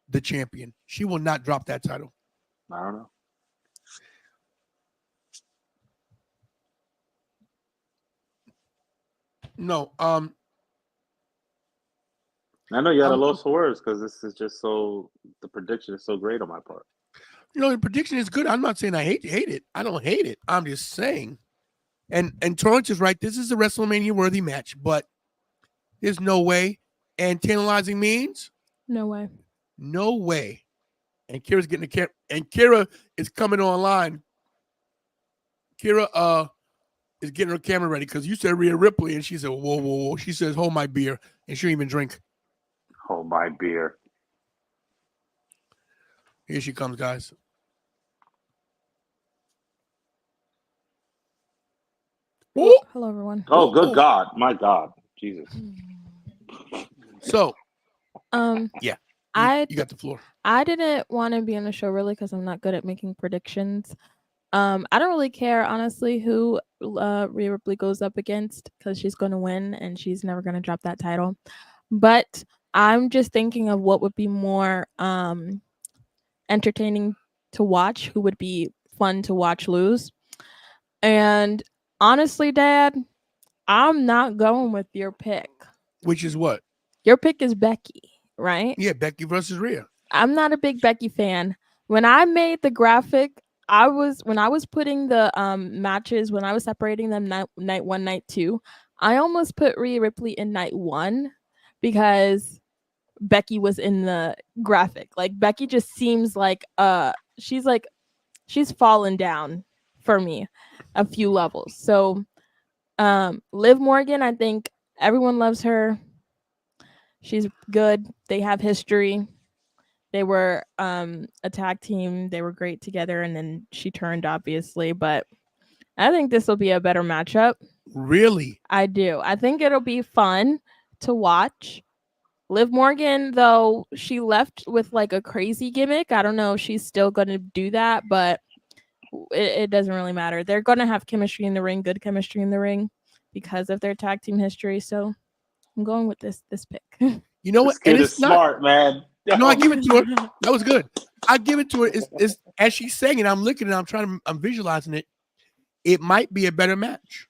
the champion. She will not drop that title. I don't know. No. I know you had a loss for words because this is just the prediction is so great on my part. You know, the prediction is good. I'm not saying I hate it. I don't hate it. I'm just saying. And Torrance is right. This is a WrestleMania worthy match, but there's no way. And tantalizing means? No way. No way. And Kira's getting the camera. And Kira is coming online. Kira is getting her camera ready because you said Rhea Ripley, and she said, whoa. She says, hold my beer. And she don't even drink. Hold my beer. Here she comes, guys. Oh, hello, everyone. Oh, good God. My God. Jesus. So, yeah. You got the floor. I didn't want to be on the show really because I'm not good at making predictions. I don't really care, honestly, who Rhea Ripley goes up against because she's going to win and she's never going to drop that title. But I'm just thinking of what would be more entertaining to watch, who would be fun to watch lose. And honestly, Dad, I'm not going with your pick. Which is what? Your pick is Becky, right? Yeah, Becky versus Rhea. I'm not a big Becky fan. When I made the graphic, when I was putting the matches, when I was separating them night 1, night 2, I almost put Rhea Ripley in night 1 because Becky was in the graphic. Like Becky just seems like she's fallen down for me a few levels. So Liv Morgan, I think everyone loves her. She's good. They have history. They were a tag team. They were great together, and then she turned, obviously. But I think this will be a better matchup. Really? I do. I think it'll be fun to watch. Liv Morgan, though, she left with like a crazy gimmick. I don't know if she's still going to do that, but it doesn't really matter. They're going to have chemistry in the ring, good chemistry in the ring because of their tag team history. So I'm going with this pick. You know what? This kid is smart, man. No, I give it to her. That was good. I give it to her. It's as she's saying it, I'm looking and I'm visualizing it. It might be a better match.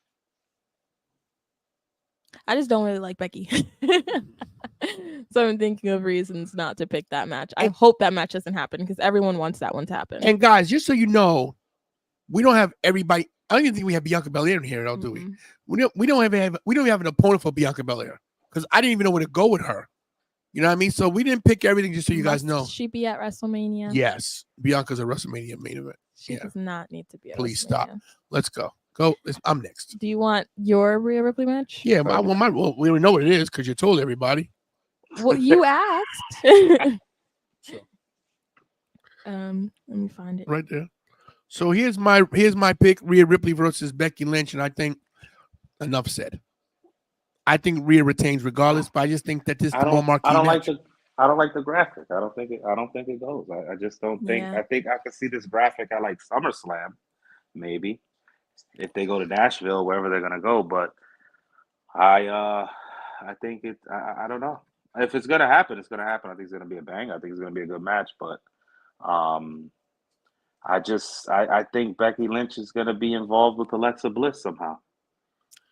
I just don't really like Becky. So I'm thinking of reasons not to pick that match. I hope that match doesn't happen because everyone wants that one to happen. And guys, just so you know, we don't have everybody. I don't even think we have Bianca Belair in here, do we? We don't have an opponent for Bianca Belair because I didn't even know where to go with her. You know what I mean? So we didn't pick everything just so you guys know. She be at WrestleMania? Yes. Bianca's a WrestleMania main event. She does not need to be at Please WrestleMania. stop. Let's go. Go. I'm next. Do you want your Rhea Ripley match? Yeah, I want my. Well, we already know what it is because you told everybody. Well, you asked. So, Let me find it. right there. So here's my pick: Rhea Ripley versus Becky Lynch, and I think enough said. I think Rhea retains regardless, but I just think that this is the more marquee match. I don't like the graphic. I don't think it goes. I just don't think. Yeah. I think I could see this graphic at like SummerSlam, maybe if they go to Nashville, wherever they're gonna go. But I think it. I don't know if it's gonna happen. It's gonna happen. I think it's gonna be a bang. I think it's gonna be a good match. But I think Becky Lynch is gonna be involved with Alexa Bliss somehow.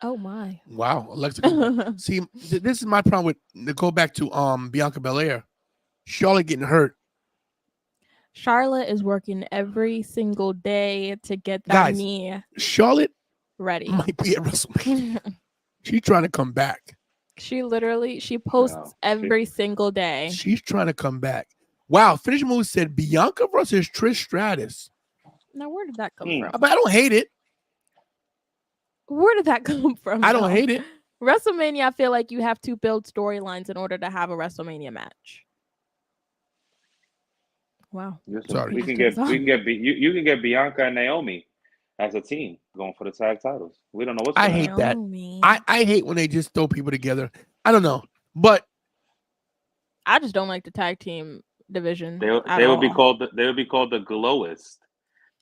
Oh my. Wow, Alexa. See, this is my problem with to go back to Bianca Belair. Charlotte getting hurt. Charlotte is working every single day to get that Guys, knee Charlotte ready. might be at WrestleMania. She's trying to come back. She posts every single day. She's trying to come back. Wow, Finish Move said Bianca versus Trish Stratus. Now, where did that come from? But I don't hate it. Where did that come from? I don't hate it. WrestleMania, I feel like you have to build storylines in order to have a WrestleMania match. Wow. Sorry. You can get Bianca and Naomi as a team going for the tag titles. We don't know what's going on. I hate that. I hate when they just throw people together. I don't know. But I just don't like the tag team division. They would be called the Glowist.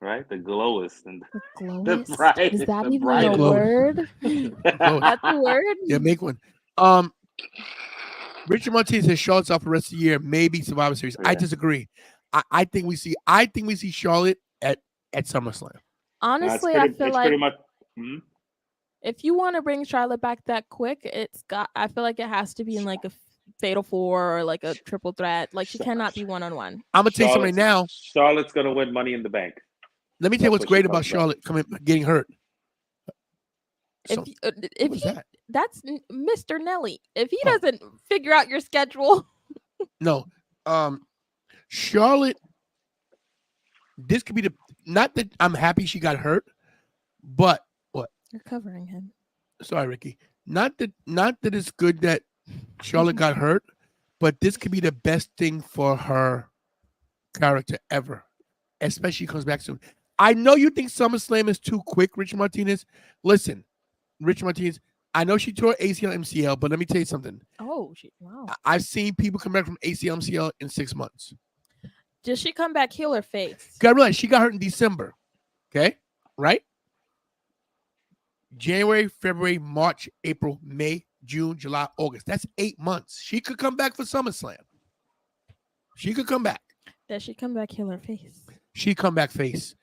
Right? The Glowist. And the Glowist? Is that even a word? That's a word? Yeah, make one. Richard Martinez says Charlotte's out for the rest of the year, maybe Survivor Series. Yeah. I disagree. I think we see Charlotte at SummerSlam. Honestly, I feel like if you want to bring Charlotte back that quick, I feel like it has to be in like a Fatal 4 or like a triple threat. Like she cannot be one-on-one. I'm gonna tell you something right now. Charlotte's gonna win Money in the Bank. Let me tell you what's great about Charlotte getting hurt. That's Mr. Nelly. If he doesn't figure out your schedule. No. Charlotte, this could be not that I'm happy she got hurt, but what? You're covering him. Sorry, Ricky. Not that it's good that Charlotte got hurt, but this could be the best thing for her character ever, especially comes back soon. I know you think SummerSlam is too quick, Rich Martinez. Listen, Rich Martinez, I know she tore ACL, MCL, but let me tell you something. Oh, wow. I've seen people come back from ACL, MCL in 6 months. Did she come back heel or face? You gotta realize she got hurt in December. Okay? Right? January, February, March, April, May, June, July, August. That's 8 months. She could come back for SummerSlam. She could come back. Does she come back heel or face? She come back face.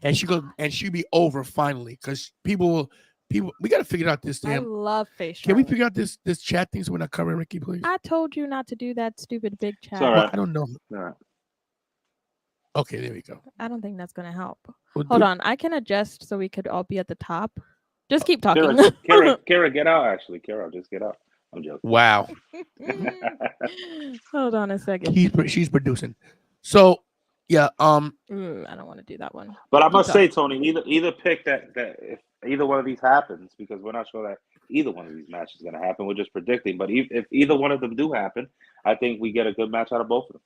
And she'll be over finally. Because people we gotta figure out this damn. I love face. Can we figure out this chat thing so we're not covering Ricky, please? I told you not to do that stupid big chat. Well, I don't know. Okay, there we go. I don't think that's gonna help. Hold on, I can adjust so we could all be at the top. Just keep talking. Kara, get out. Actually, Kara, just get out. I'm joking. Wow. Hold on a second. She's producing. So yeah. I don't want to do that one. But I must say, Tony, either pick that if either one of these happens, because we're not sure that either one of these matches is going to happen. We're just predicting. But if either one of them do happen, I think we get a good match out of both of them.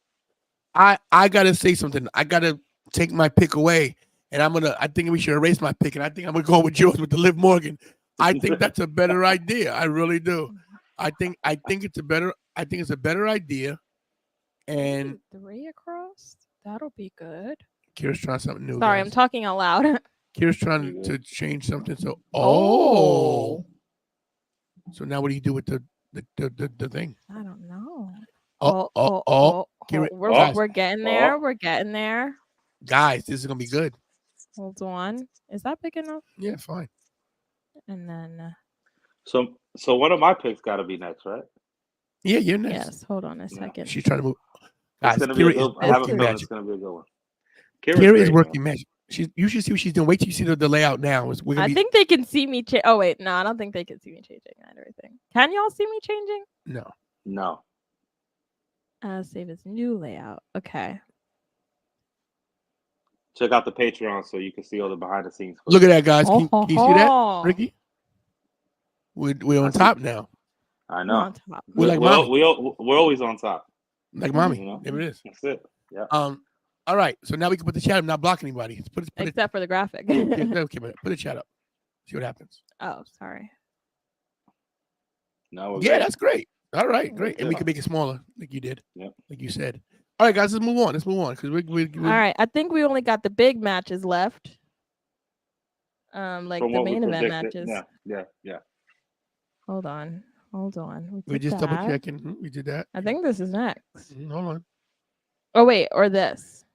I gotta say something. I gotta take my pick away, and I think we should erase my pick, and I think I'm gonna go with yours with the Liv Morgan. I think that's a better idea. I really do. I think it's a better idea. And 3 across, that'll be good. Kira's trying something new. Sorry, guys. I'm talking out loud. Kira's trying to change something. So so now what do you do with the thing? I don't know. Kira, we're getting there. We're getting there. Guys, this is gonna be good. Hold on. Is that big enough? Yeah, fine. And then. So one of my picks got to be next, right? Yeah, you're next. Yes. Hold on a second. She's trying to move. Guys, I have a feeling it's gonna be a good one. Kira is working magic. You should see what she's doing. Wait till you see the layout now. I think they can see me. Oh wait, no, I don't think they can see me changing and everything. Can y'all see me changing? No. Save as new layout. Okay. Check out the Patreon so you can see all the behind the scenes. Look at that, guys. Can you see that, Oh. Ricky? We're on I see. top now. I We're know. on top. We're like mommy. We're always on top. Like mommy. You know? There it is. That's it. Yeah. All right. So now we can put the chat up, not block anybody. Put it, Except for the graphic. okay, put the chat up. See what happens. Oh, sorry. No, we're Yeah, great. that's great. All right, great. And we Yeah. can make it smaller, like you did. Yep. Like you said. All right, guys, let's move on. Let's move on because we All right. I think we only got the big matches left. Like From the what we main event predicted. matches. Yeah. Hold on. we did just double that. checking. We did that. I think this is next. Hold on. Oh wait, or this.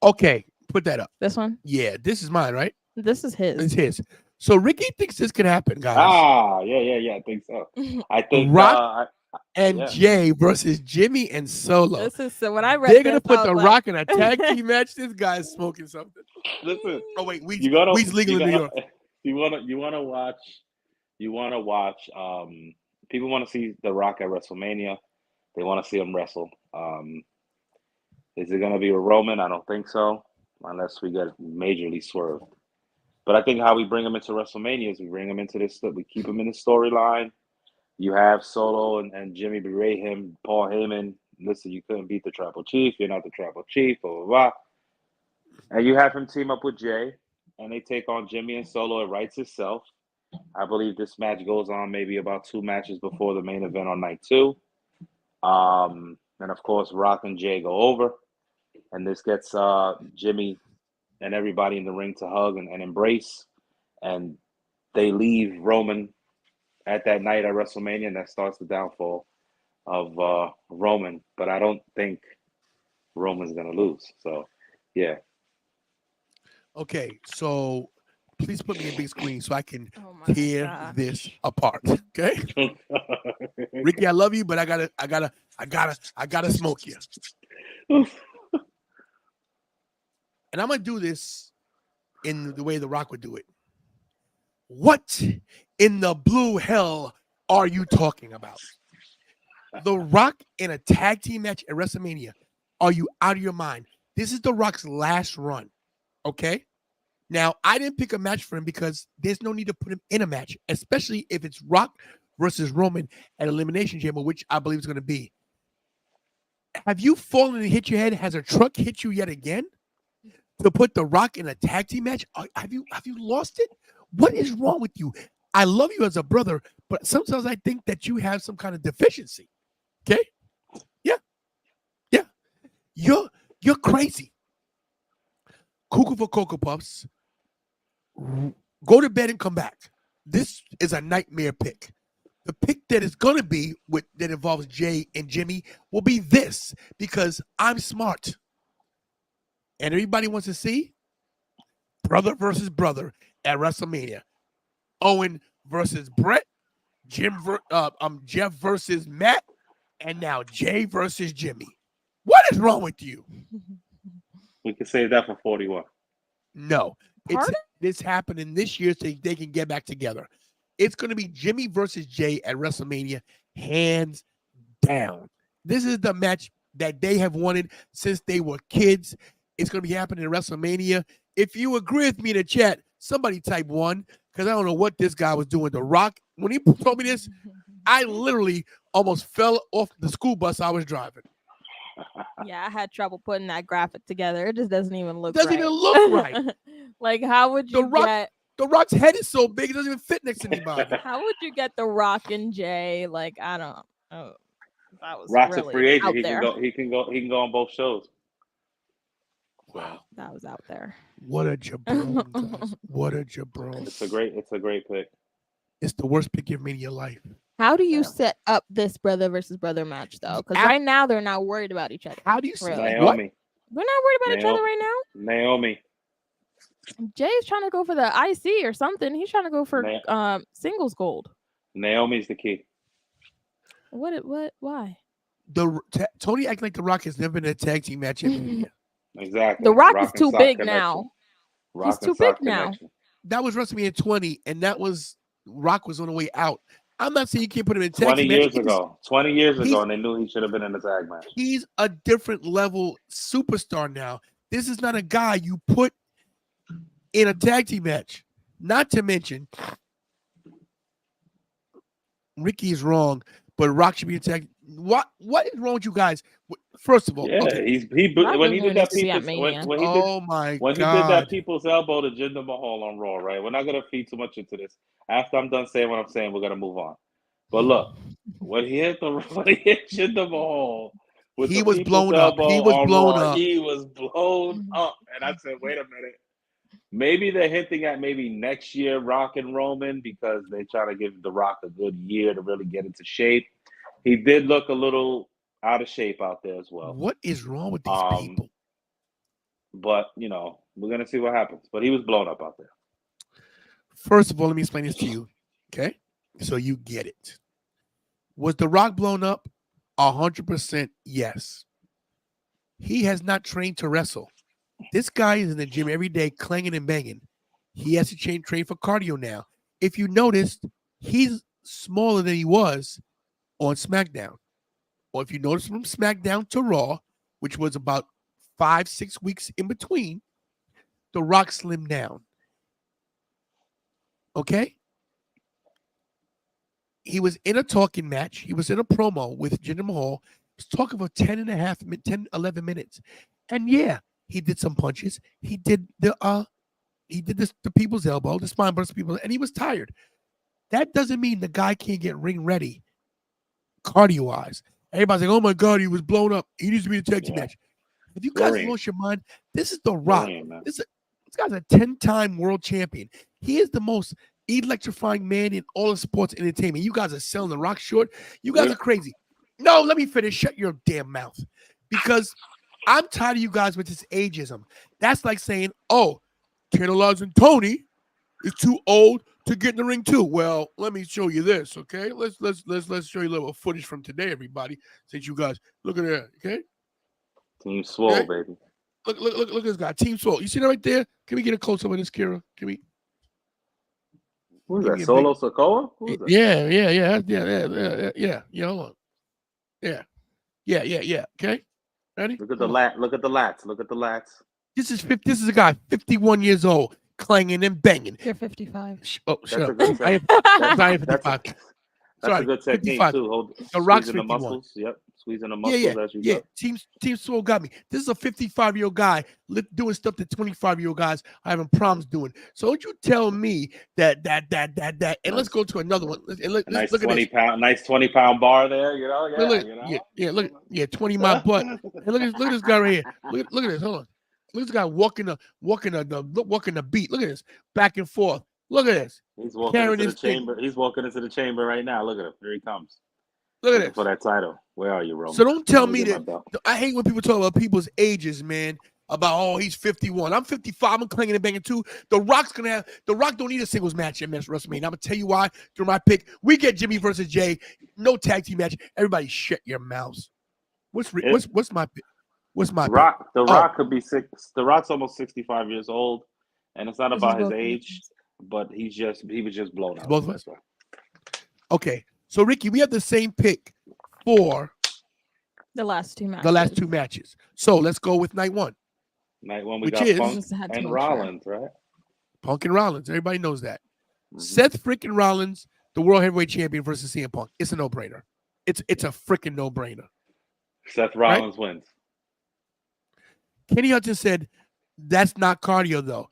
Okay, put that up. This one. Yeah, this is mine, right? This is his. It's his. So Ricky thinks this could happen, guys. Yeah. I think so. I think Rock and yeah. Jay versus Jimmy and Solo. This is so when I read They're gonna this, put I the was Rock in a tag team match. This guy's smoking something. Listen, Oh wait, we's you gotta legal in New York. You wanna watch. People want to see The Rock at WrestleMania. They want to see him wrestle. Is it gonna be a Roman? I don't think so, unless we get majorly swerved. But I think how we bring him into WrestleMania is we bring him into this. We keep him in the storyline. You have Solo and Jimmy berate him. Paul Heyman, listen, you couldn't beat the Tribal Chief. You're not the Tribal Chief. Blah blah blah. And you have him team up with Jay, and they take on Jimmy and Solo. It writes itself. I believe this match goes on maybe about 2 matches before the main event on night 2. And of course, Rock and Jay go over, and this gets Jimmy and everybody in the ring to hug and embrace, and they leave Roman at that night at WrestleMania, and that starts the downfall of Roman. But I don't think Roman's gonna lose. So, yeah. Okay, so please put me in big screen so I can Oh my tear gosh. this apart. Okay, Ricky, I love you, but I gotta smoke you. And I'm gonna do this in the way The Rock would do it. What in the blue hell are you talking about? The Rock in a tag team match at WrestleMania. Are you out of your mind? This is The Rock's last run. Okay. Now, I didn't pick a match for him because there's no need to put him in a match, especially if it's Rock versus Roman at Elimination Chamber, which I believe is going to be. Have you fallen and hit your head? Has a truck hit you yet again? To put The Rock in a tag team match? Have you lost it? What is wrong with you? I love you as a brother, but sometimes I think that you have some kind of deficiency. Okay? Yeah. You're crazy. Cuckoo for Cocoa Puffs. Go to bed and come back. This is a nightmare pick. The pick that is going to be that involves Jay and Jimmy will be this because I'm smart. And everybody wants to see brother versus brother at WrestleMania. Owen versus Brett, Jeff versus Matt, and now Jay versus Jimmy. What is wrong with you? We can save that for 41. No. Pardon? It's happening this year so they can get back together. It's going to be Jimmy versus Jay at WrestleMania, hands down. This is the match that they have wanted since they were kids. It's going to be happening at WrestleMania. If you agree with me in the chat, somebody type 1 because I don't know what this guy was doing. The Rock, when he told me this, I literally almost fell off the school bus I was driving. Yeah, I had trouble putting that graphic together. It just doesn't even look Doesn't right. even look right. Like, how would you get? The Rock's head is so big it doesn't even fit next to anybody. How would you get The Rock and Jay? Like, I don't. Oh, that was Rock's really a free agent. out He there. can go on both shows. Wow. That was out there. What a jabron, guys. What a jabron. It's a great pick. It's the worst pick you've made in your life. How do you set up this brother versus brother match though? Because right now they're not worried about each other. How do you say Really? what? Naomi. They're not worried about each other right now. Naomi. Jay's trying to go for the IC or something. He's trying to go for singles gold. Naomi's the key. What? Why? Tony acting like The Rock has never been in a tag team match in Mania. Exactly. The Rock is and too Sock big connection. now. Rock He's and too Sock big now. connection. That was WrestleMania 20, and that was Rock was on the way out. I'm not saying you can't put him in a tag 20 team years match. ago. 20 years ago, and they knew he should have been in the tag match. He's a different level superstar now. This is not a guy you put in a tag team match. Not to mention, Ricky is wrong, but Rock should be a tag. What is wrong with you guys? First of all, Yeah, okay. Rock when doesn't he even did need that to be at people's Mania. Oh my when he did that God. people's elbow to Jinder Mahal on Raw, right? We're not gonna feed too much into this. After I'm done saying what I'm saying, we're gonna move on. But look, when he hit Jinder Mahal with He the was people's blown up. elbow He was on blown Raw, up. he was blown up, and I said, wait a minute. Maybe they're hinting at maybe next year Rock and Roman because they're trying to give The Rock a good year to really get into shape. He did look a little out of shape out there as well. What is wrong with these people? But we're gonna see what happens. But he was blown up out there. First of all, let me explain this to you, okay? So you get it. Was The Rock blown up? 100% yes. He has not trained to wrestle. This guy is in the gym every day clanging and banging. He has to train for cardio now. If you noticed, he's smaller than he was on SmackDown. Or if you notice from SmackDown to Raw, which was about 5-6 weeks in between, The Rock slimmed down. Okay? He was in a talking match. He was in a promo with Jinder Mahal. He was talking for 11 minutes. And yeah, he did some punches. He did the people's elbow, the spine burst people, and he was tired. That doesn't mean the guy can't get ring ready cardio-wise. Everybody's like, oh my God, he was blown up. He needs to be in a tag team match. If you guys lost your mind, this is The Rock. This guy's a 10-time world champion. He is the most electrifying man in all of sports entertainment. You guys are selling The Rock short. You guys are crazy. No, let me finish. Shut your damn mouth. Because I'm tired of you guys with this ageism. That's like saying, oh, tantalizing Tony is too old to get in the ring too. Well, let me show you this, okay? Let's show you a little footage from today, everybody. Since you guys look at that, okay? Team Swole, okay? Baby. Look at this guy, Team Swole. You see that right there? Can we get a close up of this, Kira? Can we? Who's that? Solo Sikoa? Who's that? Yeah. Hold on. Yeah. Okay. Ready? Look at the lats. Look at the lats. This is a guy 51 years old, clanging and banging. You're 55. Oh, shut up. I am 55. That's a good technique 55. too. The Rock's squeezing 51. The muscles. Yep, squeezing the muscles as you go. Team Swole got me. This is a 55-year-old guy doing stuff that 25-year-old guys are having problems doing. So don't you tell me that. And let's go to another one. Nice 20-pound bar there. Look, 20 my butt. And look at this guy right here. Look at this. Hold on. Look at this guy walking the beat. Look at this back and forth. Look at this. He's walking into the chamber. He's walking into the chamber right now. Look at him. Here he comes. Look at this. For that title. Where are you, Roman? So don't tell me that. I hate when people talk about people's ages, man. About, he's 51. I'm 55. I'm clanging and banging too. The Rock don't need a singles match at WrestleMania. I'm gonna tell you why. Through my pick, we get Jimmy versus Jay. No tag team match. Everybody, shut your mouths. What's my pick? What's my Rock? The Rock could be six. The Rock's almost 65 years old, and it's not about his age. But he was just blown out. Both of us. Okay, so Ricky, we have the same pick for the last two matches. So let's go with night one. Night one, we got Punk and Rollins, right? Punk and Rollins. Everybody knows that. Mm-hmm. Seth freaking Rollins, the World Heavyweight Champion versus CM Punk. It's a no-brainer. It's a freaking no-brainer. Seth Rollins wins. Kenny Hudson said, "That's not cardio, though."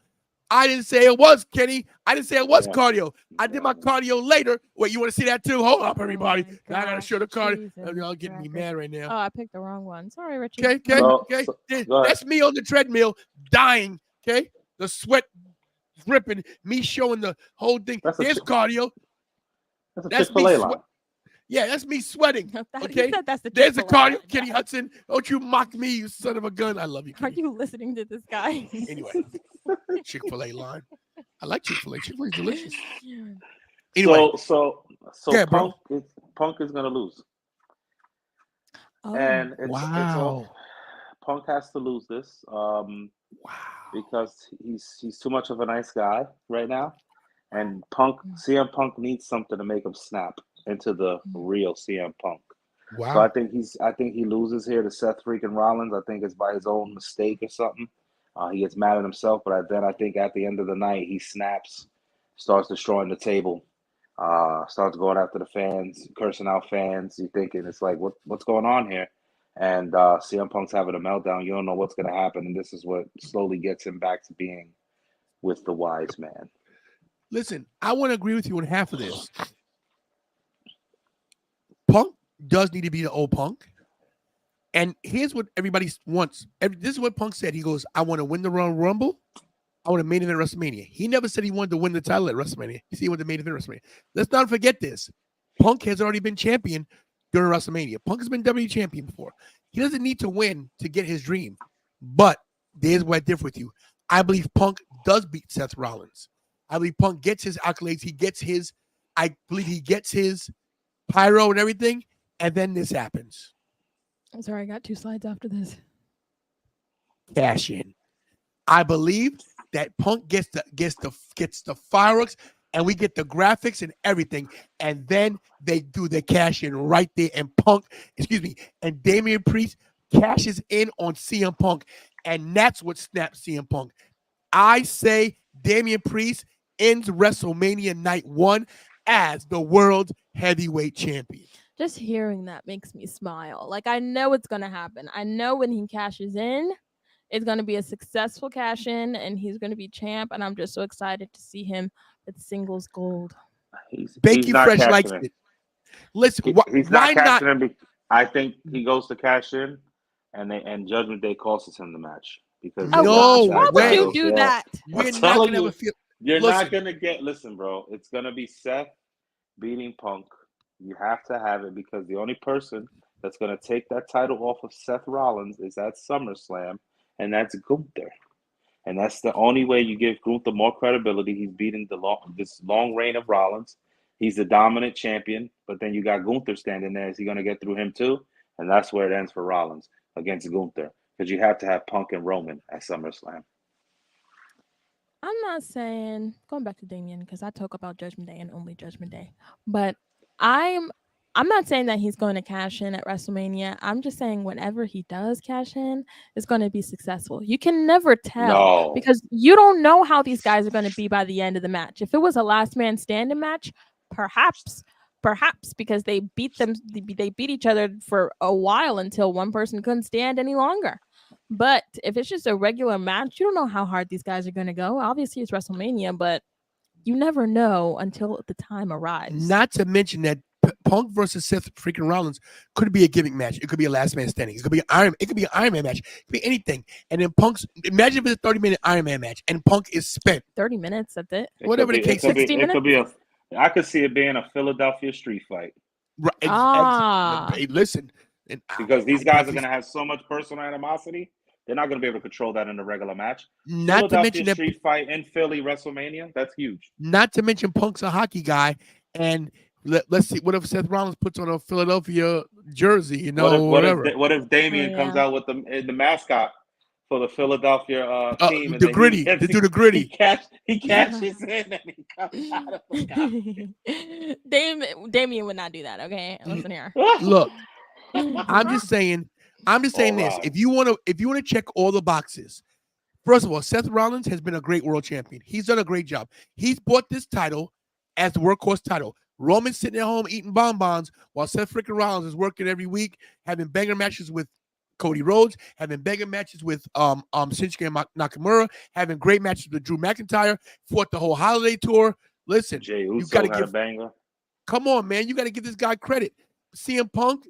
I didn't say it was, Kenny. I didn't say it was cardio. I did my cardio later. Wait, you want to see that too? Hold up, everybody. I got to show the cardio. Y'all getting me mad right now. Oh, I picked the wrong one. Sorry, Richie. Okay. That's me on the treadmill dying, okay? The sweat dripping, me showing the whole thing. There's cardio. That's me sweating. Yeah, that's me sweating. Okay, that's there's a cardio, Kenny Hudson. Don't you mock me, you son of a gun. I love you, Kenny. Are you listening to this guy? Anyway, Chick-fil-A line. I like Chick-fil-A. Chick-fil-A is delicious. Anyway, so Punk is gonna lose. And it's Punk has to lose this. Because he's too much of a nice guy right now, and CM Punk needs something to make him snap into the real CM Punk. Wow. So I think he loses here to Seth freaking Rollins. I think it's by his own mistake or something. He gets mad at himself, but then I think at the end of the night he snaps, starts destroying the table, starts going after the fans, cursing out fans. You're thinking it's like what's going on here? And CM Punk's having a meltdown. You don't know what's going to happen, and this is what slowly gets him back to being with the wise man. Listen, I want to agree with you on half of this. Punk does need to be the old Punk. And here's what everybody wants. This is what Punk said. He goes, I want to win the Royal Rumble. I want to main event WrestleMania. He never said he wanted to win the title at WrestleMania. He said he wanted to main event WrestleMania. Let's not forget this. Punk has already been champion during WrestleMania. Punk has been WWE champion before. He doesn't need to win to get his dream. But there's where I differ with you. I believe Punk does beat Seth Rollins. I believe Punk gets his accolades. I believe he gets his pyro and everything. And then this happens. I'm sorry, I got 2 slides after this. Cash in. I believe that Punk gets the fireworks, and we get the graphics and everything, and then they do the cash in right there. And and Damian Priest cashes in on CM Punk, and that's what snaps CM Punk. I say Damian Priest ends WrestleMania Night 1 as the World Heavyweight Champion. Just hearing that makes me smile. Like, I know it's going to happen. I know when he cashes in, it's going to be a successful cash in, and he's going to be champ. And I'm just so excited to see him with singles gold. Becky Fresh likes it. Listen, he's why not cashing not? in. I think he goes to cash in, and Judgment Day costs him the match because why would you do that? We're not going to have a feel. You're not going to get. Listen, bro. It's going to be Seth beating Punk. You have to have it because the only person that's going to take that title off of Seth Rollins is at SummerSlam, and that's Gunther. And that's the only way you give Gunther more credibility. He's beating this long reign of Rollins. He's the dominant champion, but then you got Gunther standing there. Is he going to get through him too? And that's where it ends for Rollins against Gunther because you have to have Punk and Roman at SummerSlam. I'm not saying, going back to Damian, because I talk about Judgment Day and only Judgment Day, but I'm not saying that he's going to cash in at WrestleMania. I'm just saying whenever he does cash in, it's going to be successful. You can never tell because you don't know how these guys are going to be by the end of the match. If it was a last man standing match, perhaps because they beat each other for a while until one person couldn't stand any longer. But if it's just a regular match, you don't know how hard these guys are going to go. Obviously, it's WrestleMania, but you never know until the time arrives. Not to mention that Punk versus Seth freaking Rollins could be a gimmick match. It could be a last man standing. It could be an Iron Man match. It could be anything. And then imagine if it's a 30-minute Iron Man match and Punk is spent. 30 minutes, that's it. Whatever the case. 60 minutes. I could see it being a Philadelphia street fight. Right. Hey, listen. Because these guys are going to have so much personal animosity. They're not going to be able to control that in a regular match. Not to mention that street fight in Philly, WrestleMania, that's huge. Not to mention Punk's a hockey guy, and let's see what if Seth Rollins puts on a Philadelphia jersey, What if Damian comes out with the mascot for the Philadelphia team? The gritty. They do the gritty. He cashes in and he comes out of the Damian would not do that. Okay, listen here. Look, I'm just saying this. If you want to check all the boxes, first of all, Seth Rollins has been a great world champion. He's done a great job. He's bought this title as the workhorse title. Roman's sitting at home eating bonbons while Seth freaking Rollins is working every week, having banger matches with Cody Rhodes, having banger matches with Shinsuke Nakamura, having great matches with Drew McIntyre, fought the whole holiday tour. Listen, Jey Uso you got to give a banger. Come on, man, you got to give this guy credit. CM Punk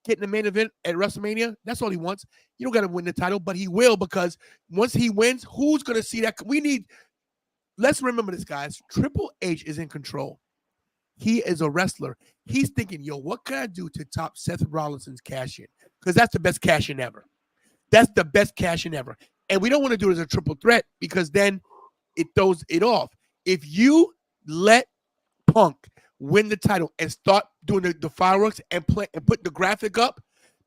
getting the main event at WrestleMania, that's all he wants. You don't got to win the title, but he will, because once he wins, who's going to see that? Let's remember this, guys. Triple H is in control. He is a wrestler. He's thinking, what can I do to top Seth Rollins's cash in? Because that's the best cash in ever. That's the best cash in ever. And we don't want to do it as a triple threat because then it throws it off. If you let Punk win the title and start doing the fireworks and put the graphic up,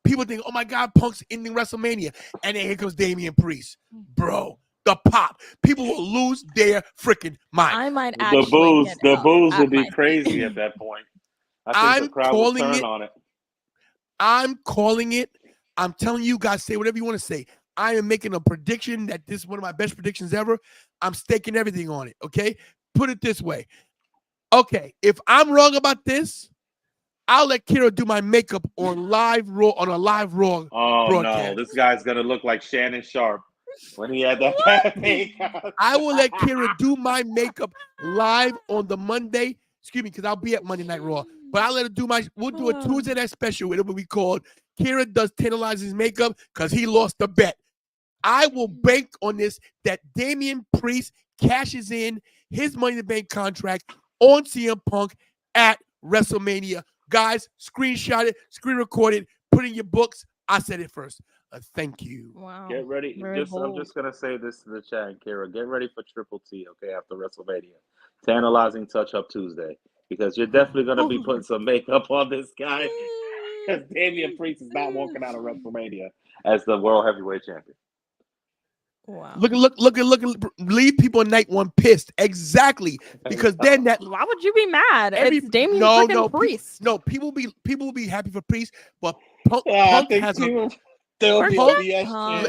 people think, oh my God, Punk's ending WrestleMania. And then here comes Damian Priest. Bro, the pop. People will lose their freaking mind. I might actually the booze will be crazy at that point. I think the crowd will turn on it. I'm calling it. I'm telling you guys, say whatever you want to say. I am making a prediction that this is one of my best predictions ever. I'm staking everything on it. Okay, put it this way. Okay, if I'm wrong about this, I'll let Kira do my makeup on a live Raw Oh broadcast. no, this guy's gonna look like Shannon Sharp when he had that bad makeup. I will let Kira do my makeup live on the Monday. Excuse me, because I'll be at Monday Night Raw. But I'll let her do we'll do a Tuesday night special. It will be called Kira Does Tantalizes Makeup because he lost the bet. I will bank on this that Damian Priest cashes in his Money in the Bank contract on CM Punk at WrestleMania. Guys, screenshot it, screen record it, put it in your books. I said it first. Thank you. Wow. Get ready. Very I'm bold. just gonna say this to the chat and Kira. Get ready for Triple T, okay, after WrestleMania. Tantalizing touch up Tuesday. Because you're definitely gonna be putting some makeup on this guy. Because Damian Priest is not walking out of WrestleMania as the World Heavyweight Champion. Wow. Look, leave people on night one pissed. Exactly. Because then that Why would you be mad? It's Damian freaking Priest. People will be happy for Priest, but Punk has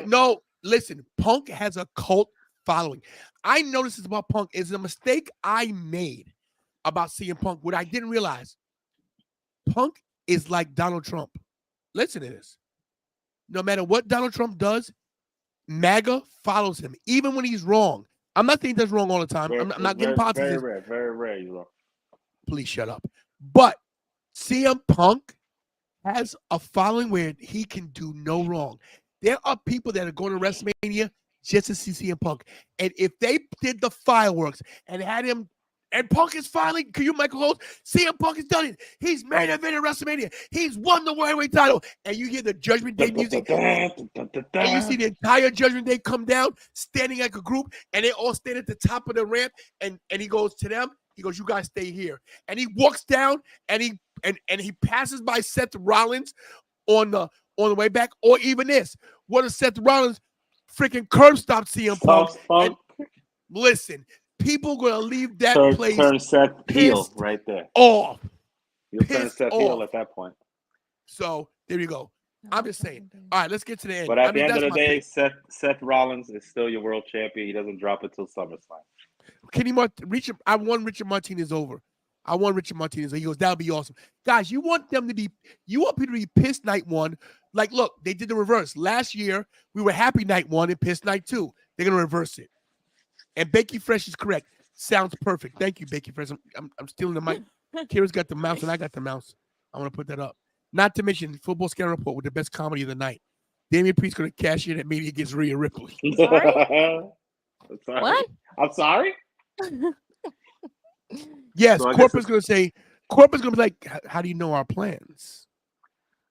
no, listen, Punk has a cult following. I noticed this about Punk is a mistake I made about CM Punk. What I didn't realize, Punk is like Donald Trump. Listen to this. No matter what Donald Trump does, MAGA follows him, even when he's wrong. I'm not saying he does wrong all the time. I'm not getting politics. Very rare, you know. Please shut up. But CM Punk has a following where he can do no wrong. There are people that are going to WrestleMania just to see CM Punk. And if they did the fireworks and had him, and Punk is finally, can you, Michael Holmes? CM Punk has done it. He's main evented WrestleMania. He's won the World Heavyweight title. And you hear the Judgment Day music. And you see the entire Judgment Day come down, standing like a group, and they all stand at the top of the ramp. And he goes to them. He goes, "You guys stay here." And he walks down, and he passes by Seth Rollins on the way back. Or even this, what if Seth Rollins freaking curb stopped CM Punk? And listen, people gonna leave that place. Turn Seth heel right there. Off. You'll turn Seth heel at that point. So there you go. I'm just saying. All right, let's get to the end. But at the end of the day, Seth Rollins is still your world champion. He doesn't drop it till SummerSlam. I won Richard Martinez over. He goes, that'll be awesome. Guys, you want people to be pissed night one. Like, look, they did the reverse. Last year, we were happy night one and pissed night two. They're going to reverse it. And Becky Fresh is correct. Sounds perfect. Thank you, Becky Fresh. I'm stealing the mic. Kira's got the mouse and I got the mouse. I want to put that up. Not to mention Football Scan Report with the best comedy of the night. Damian Priest going to cash in at Mania against Rhea Ripley. Sorry? What? I'm sorry? Yes, so Corporate's going to be like, how do you know our plans?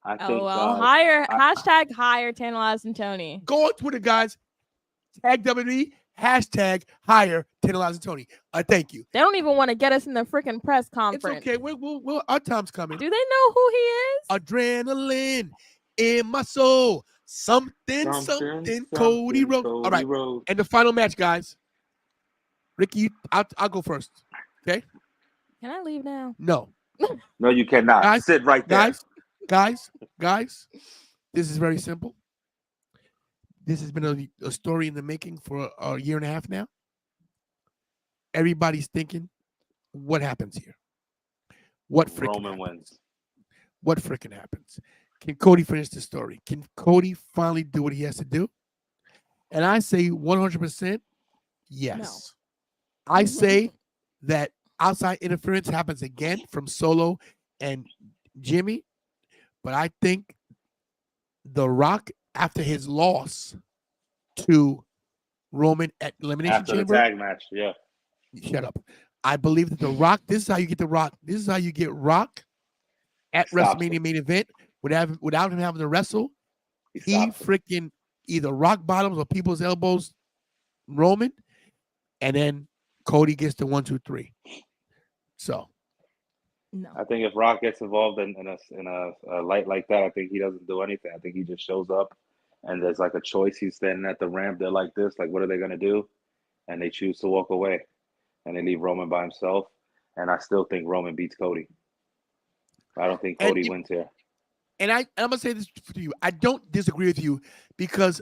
I think, hashtag hire Tantalizing Tony. Go on Twitter, guys. Tag WWE, hashtag hire Tantalizing Tony. Thank you. They don't even want to get us in the freaking press conference. It's okay. We'll our time's coming. Do they know who he is? Adrenaline in my soul. Something, Cody Rhodes. All right. And the final match, guys. Ricky, I'll go first. Okay? Can I leave now? No. No, you cannot. Guys, sit right there. Guys, this is very simple. This has been a story in the making for a year and a half now. Everybody's thinking, what happens here? What freaking Roman wins. What freaking happens? Can Cody finish the story? Can Cody finally do what he has to do? And I say 100% yes. No. I say that outside interference happens again from Solo and Jimmy, but I think The Rock, after his loss to Roman at Elimination Chamber, after the tag match, yeah. Shut up. I believe that The Rock. This is how you get The Rock. This is how you get Rock at WrestleMania main event without him having to wrestle. He freaking either rock bottoms or people's elbows Roman, and then Cody gets the 1, 2, 3. So, no. I think if Rock gets involved in a light like that, I think he doesn't do anything. I think he just shows up, and there's like a choice. He's standing at the ramp. They're like this, like what are they gonna do? And they choose to walk away, and they leave Roman by himself. And I still think Roman beats Cody. I don't think Cody wins here. And I'm gonna say this to you. I don't disagree with you because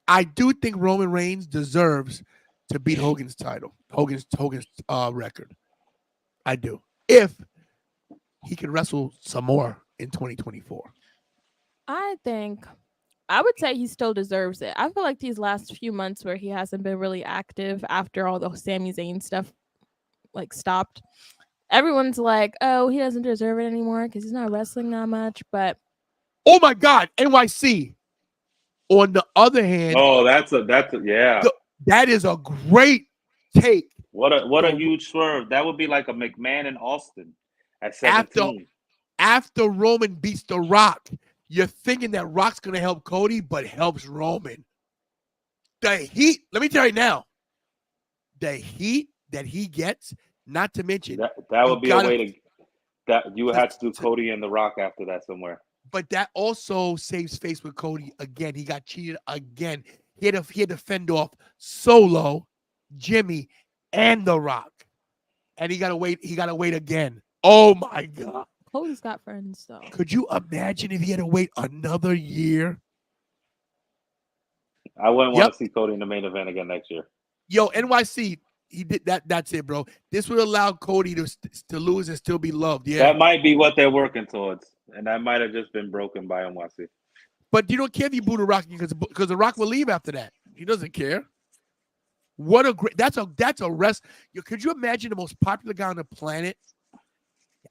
I do think Roman Reigns deserves to beat Hogan's title, Hogan's record. I do. If he can wrestle some more in 2024. I would say he still deserves it. I feel like these last few months where he hasn't been really active after all the Sami Zayn stuff like stopped, everyone's like, "Oh, he doesn't deserve it anymore because he's not wrestling that much." But oh my God, NYC. On the other hand, that's a yeah. That is a great take. What a huge swerve. That would be like a McMahon and Austin at 17. After Roman beats The Rock, you're thinking that Rock's going to help Cody, but helps Roman. The heat, let me tell you now, the heat that he gets, not to mention. That would be a way to, that you would have to do Cody and The Rock after that somewhere. But that also saves face with Cody again. He got cheated again. He had to fend off Solo, Jimmy, and The Rock. And he got to wait. He got to wait again. Oh, my God. Cody's got friends, though. Could you imagine if he had to wait another year? I wouldn't want to see Cody in the main event again next year. Yo, NYC, he did that. That's it, bro. This would allow Cody to lose and still be loved. Yeah, that might be what they're working towards, and that might have just been broken by NYC. But you don't care if you boo The Rock because The Rock will leave after that. He doesn't care. What a great that's a rest. Could you imagine the most popular guy on the planet?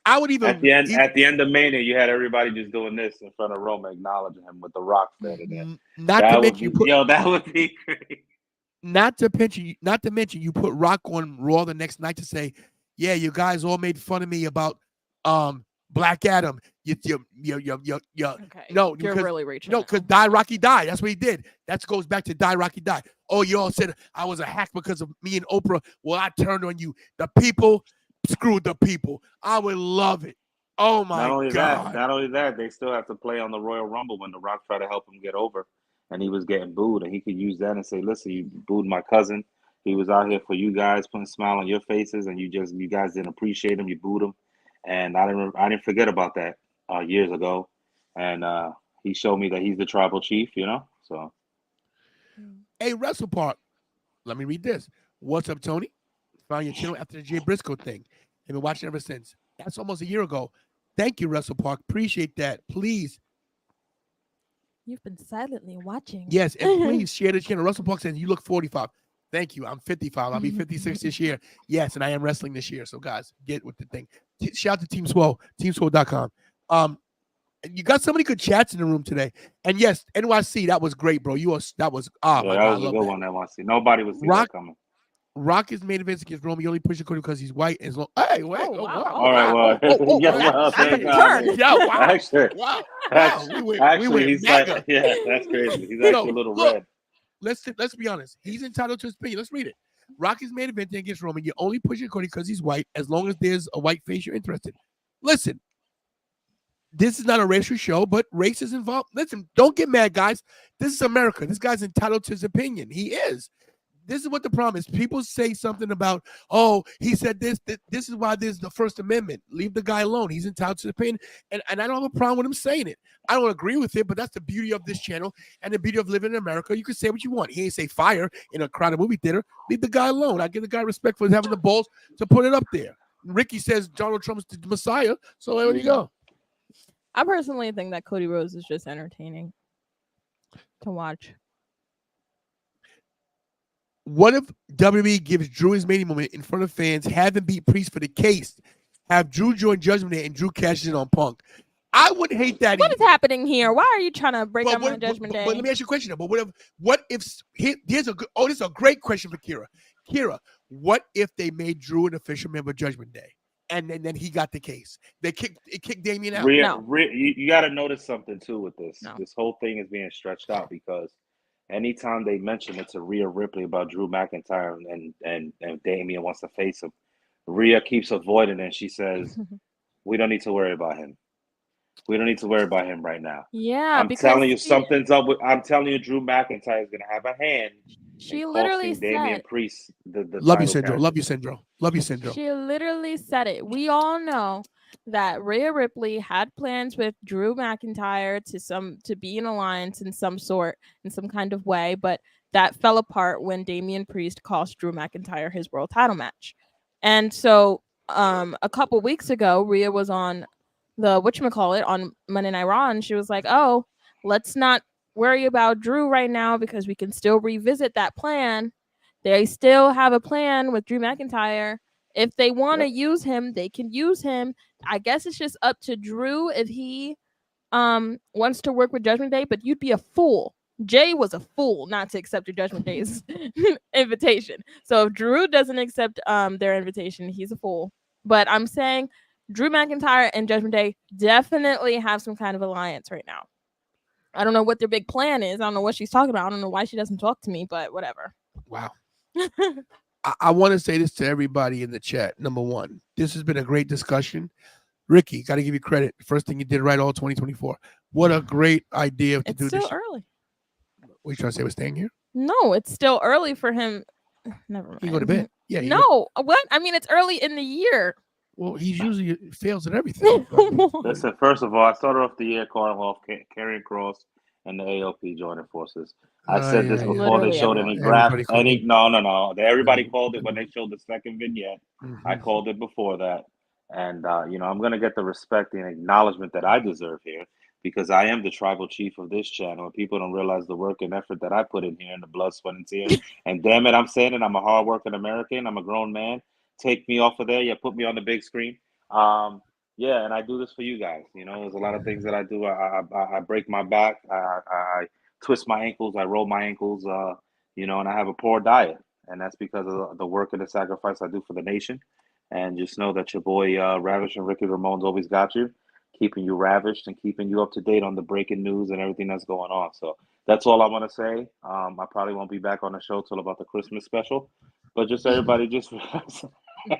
I would even at the end of Mania, you had everybody just doing this in front of Roman, acknowledging him with The Rock standing there. That would be great. Not to mention you put Rock on Raw the next night to say, yeah, you guys all made fun of me about Black Adam. Okay. No, you're really reaching. No, because Die Rocky Die. That's what he did. That goes back to Die Rocky Die. Oh, you all said I was a hack because of me and Oprah. Well, I turned on you. The people screwed the people. I would love it. Oh my God. Not only that, they still have to play on the Royal Rumble when The Rock tried to help him get over and he was getting booed, and he could use that and say, listen, you booed my cousin. He was out here for you guys, putting a smile on your faces, and you guys didn't appreciate him. You booed him. And I didn't forget about that years ago. And he showed me that he's the tribal chief, so. Hey, Wrestle Park. Let me read this. What's up, Tony? Found your channel after the Jay Briscoe thing. I've been watching ever since. That's almost a year ago. Thank you, Wrestle Park. Appreciate that. Please. You've been silently watching. Yes, and please share the channel. Russell Park says you look 45. Thank you. I'm 55. I'll be 56 this year. Yes, and I am wrestling this year. So, guys, get with the thing. Shout out to Team Swole, teamswole.com. You got so many good chats in the room today. And yes, NYC, that was great, bro. That was my God, that was a good one, NYC. Nobody was coming. Rock is main events against Roman. You only push the Cody because he's white. As long, hey, wait. All right, well, Actually, he's like, yeah, that's crazy. He's actually a little red. Let's be honest. He's entitled to his opinion. Let's read it. Rock is main event against Roman. You're only pushing Cody because he's white. As long as there's a white face, you're interested. Listen, this is not a racial show, but race is involved. Listen, don't get mad, guys. This is America. This guy's entitled to his opinion. He is. This is what the problem is. People say something about, oh, he said this. This is why there's the First Amendment. Leave the guy alone. He's entitled to his opinion. And I don't have a problem with him saying it. I don't agree with it, but that's the beauty of this channel and the beauty of living in America. You can say what you want. He ain't say fire in a crowded movie theater. Leave the guy alone. I give the guy respect for having the balls to put it up there. Ricky says Donald Trump's the Messiah. So there you go. I personally think that Cody Rhodes is just entertaining to watch. What if WWE gives Drew his main moment in front of fans, have him beat Priest for the case, have Drew join Judgment Day, and Drew cashes in on Punk? I wouldn't hate that. What is happening here? Why are you trying to break up on Judgment Day? But let me ask you a question. But what if this is a great question for Kira. Kira, what if they made Drew an official member of Judgment Day, and then he got the case? They kicked Damian out. You got to notice something too with this. No. This whole thing is being stretched out because anytime they mention it to Rhea Ripley about Drew McIntyre and Damian wants to face him, Rhea keeps avoiding it. And she says, "We don't need to worry about him. We don't need to worry about him right now." Yeah, I'm telling you, something's up. I'm telling you, Drew McIntyre is going to have a hand. She literally said, Damian Priest, Love you, Syndrome. Love you, Syndrome. Love you, Syndrome. She literally said it. We all know that Rhea Ripley had plans with Drew McIntyre to be in alliance in some sort, in some kind of way, but that fell apart when Damian Priest cost Drew McIntyre his world title match. And so a couple weeks ago, Rhea was on the whatchamacallit on Monday Night Raw, and she was like, oh, let's not worry about Drew right now because we can still revisit that plan. They still have a plan with Drew McIntyre. If they want to use him, they can use him. I guess it's just up to Drew if he wants to work with Judgment Day, but you'd be a fool. Jay was a fool not to accept your Judgment Day's invitation. So if Drew doesn't accept their invitation, he's a fool. But I'm saying Drew McIntyre and Judgment Day definitely have some kind of alliance right now. I don't know what their big plan is. I don't know what she's talking about. I don't know why she doesn't talk to me, but whatever. Wow. I want to say this to everybody in the chat. Number one, this has been a great discussion. Ricky, got to give you credit. First thing you did right all 2024. What a great idea to do this. It's still early. What are you trying to say? We're staying here? No, it's still early for him. Never mind. You go to bed. Yeah. No, what? I mean, it's early in the year. Well, he usually fails at everything. Listen, first of all, I started off the year calling off Karrion Kross and the AOP joining forces. I said this before Literally they showed any graph. No. Everybody called it when they showed the second vignette. I called it before that. And, I'm going to get the respect and acknowledgement that I deserve here because I am the tribal chief of this channel. And people don't realize the work and effort that I put in here and the blood, sweat, and tears. And damn it, I'm saying it. I'm a hardworking American. I'm a grown man. Take me off of there. Yeah, put me on the big screen. Yeah, and I do this for you guys. There's a lot of things that I do. I break my back. I twist my ankles. I roll my ankles. And I have a poor diet. And that's because of the work and the sacrifice I do for the nation. And just know that your boy Ravish and Ricky Ramon's always got you, keeping you ravished and keeping you up to date on the breaking news and everything that's going on. So that's all I want to say. I probably won't be back on the show till about the Christmas special. But just everybody just... Yeah.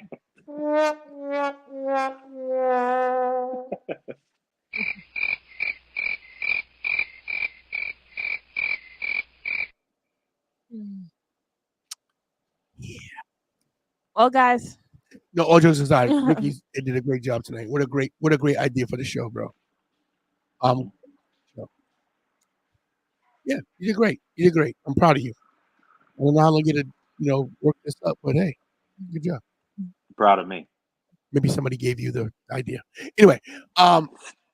Well, guys. No, all jokes aside, Ricky did a great job tonight. What a great idea for the show, bro. Yeah, you did great. You did great. I'm proud of you. And now I'm gonna get to work this up. But hey, good job. Proud of me. Maybe somebody gave you the idea. Anyway,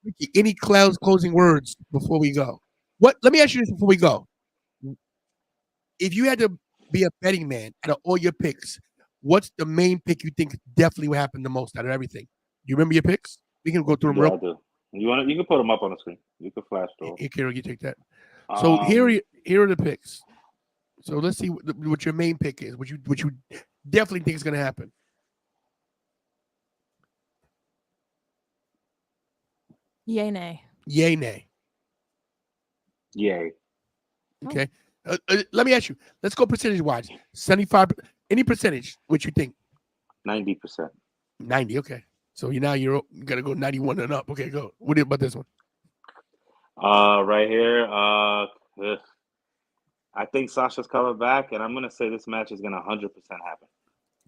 Ricky, any closing words before we go? Let me ask you this before we go. If you had to be a betting man out of all your picks, what's the main pick you think definitely would happen the most out of everything? Do you remember your picks? We can go through them real. I do. You can put them up on the screen. You can flash through. Here, Carol, you take that. So here are the picks. So let's see what your main pick is. What you definitely think is going to happen. Yay, nay. Yay, nay. Yay. Okay. Let me ask you. Let's go percentage-wise. 75. Any percentage? What you think? 90%. 90. Okay. So you're gonna go 91 and up. Okay, go. What about this one? Right here. I think Sasha's coming back, and I'm gonna say this match is gonna 100% happen.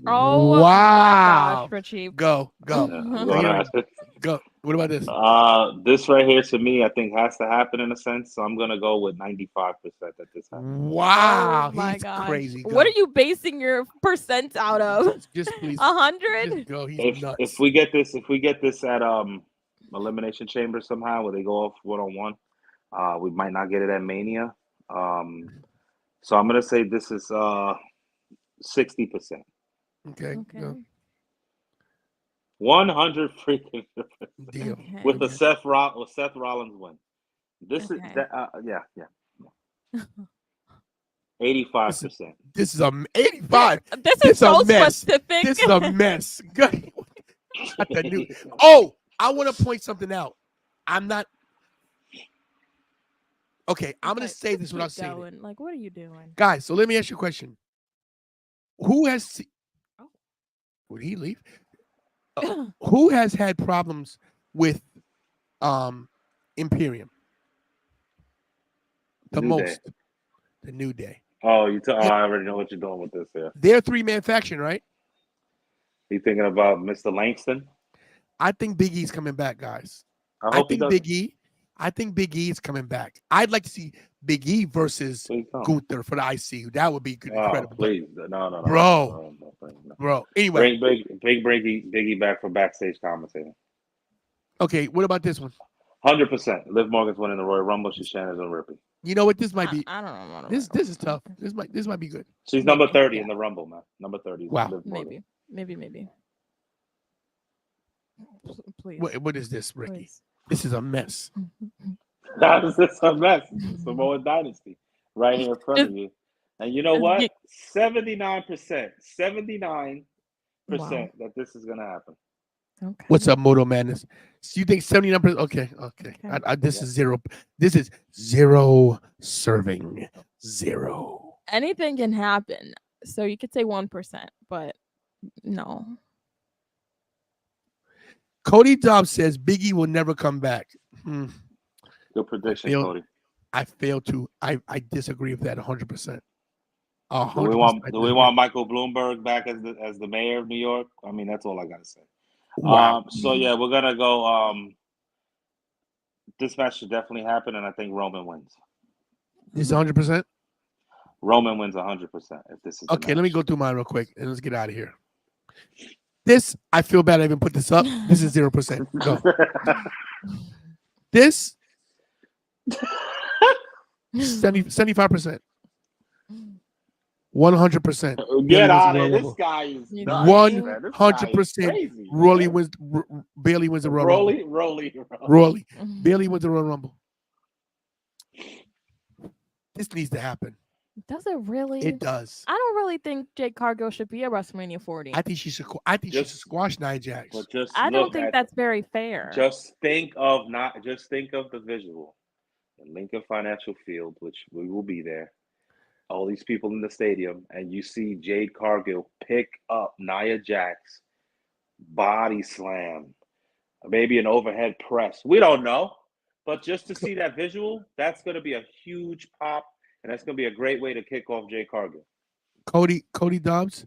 Oh wow! My gosh, Richie. Go. Yeah, go. What about this? This right here to me, I think has to happen in a sense. So I'm gonna go with 95% at this time. Wow, oh my he's gosh. crazy. Go. What are you basing your percent out of? Just please. 100? Go. He's nuts. If we get this at Elimination Chamber somehow, where they go off 1-on-1, we might not get it at Mania. So I'm gonna say this is 60%. Okay. Go. 100 freaking deal with the Seth Rollins win. This is that. Yeah. 85%. This is 85. This is so mess. specific. This is a mess. Oh, I want to point something out. I'm not. Okay, I'm going to say this without saying it. Like, what are you doing? Guys, so let me ask you a question. Who has... Would he leave? Who has had problems with Imperium? The New most. Day. The New Day. Oh, I already know what you're doing with this here. They're a 3-man faction, right? You thinking about Mr. Langston? I think Big E's coming back, guys. I I hope he think does. I think Big E is coming back. I'd like to see Big E versus Please don't. Gunther for the IC. That would be good, Oh, incredible. please. No. Bro. No. Bro. Anyway. Bring Biggie back for backstage commentating. Okay, what about this one? 100%. Liv Morgan's winning the Royal Rumble. She's Shannon's and Ripley. You know what? This might be. I don't know. This is tough. This might be good. She's number 30 in the Rumble, man. Number 30. Is Wow. Liv Morgan. Maybe. Please. What is this, Ricky? Please. This is a mess. That is just a mess. Samoa Dynasty right here in front of you. And you know what? 79%. 79% that this is going to happen. Okay. What's up, Moto Madness? So you think 79%? Okay. This is zero. This is zero serving. Zero. Anything can happen. So you could say 1%, but no. Cody Dobbs says Biggie will never come back. Good prediction, Cody. I fail to. I disagree with that 100%. Do we want Michael Bloomberg back as the mayor of New York? I mean, that's all I gotta say. Wow. So yeah, we're gonna go. This match should definitely happen, and I think Roman wins. This is 100%. Roman wins 100%. If this is okay, let me go through mine real quick and let's get out of here. This, I feel bad I even put this up. This is 0%. Go. This 75%. 100%. Get out of here. This guy is nuts, 100%. Bailey wins the Royal Rumble. Rolly. Bailey wins the Royal Rumble. This needs to happen. Does it really? It does. I don't really think Jade Cargill should be at WrestleMania 40. I think she should. She should squash Nia Jax. I don't think that's very fair. Just think of the visual. The Lincoln Financial Field, which we will be there. All these people in the stadium, and you see Jade Cargill pick up Nia Jax, body slam, maybe an overhead press. We don't know, but just to see that visual, that's going to be a huge pop, and that's going to be a great way to kick off Jade Cargill. Cody Dobbs.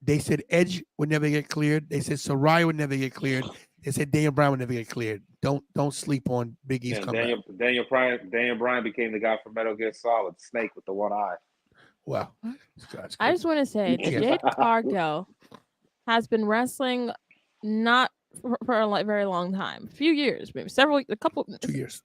They said Edge would never get cleared. They said Saraya would never get cleared. They said Daniel Bryan would never get cleared. Don't sleep on Big E's comeback. Daniel Bryan became the guy from Metal Gear Solid, Snake with the one eye. Wow. I just want to say that Jade Cargill has been wrestling not for a very long time. A few years, maybe 2 years.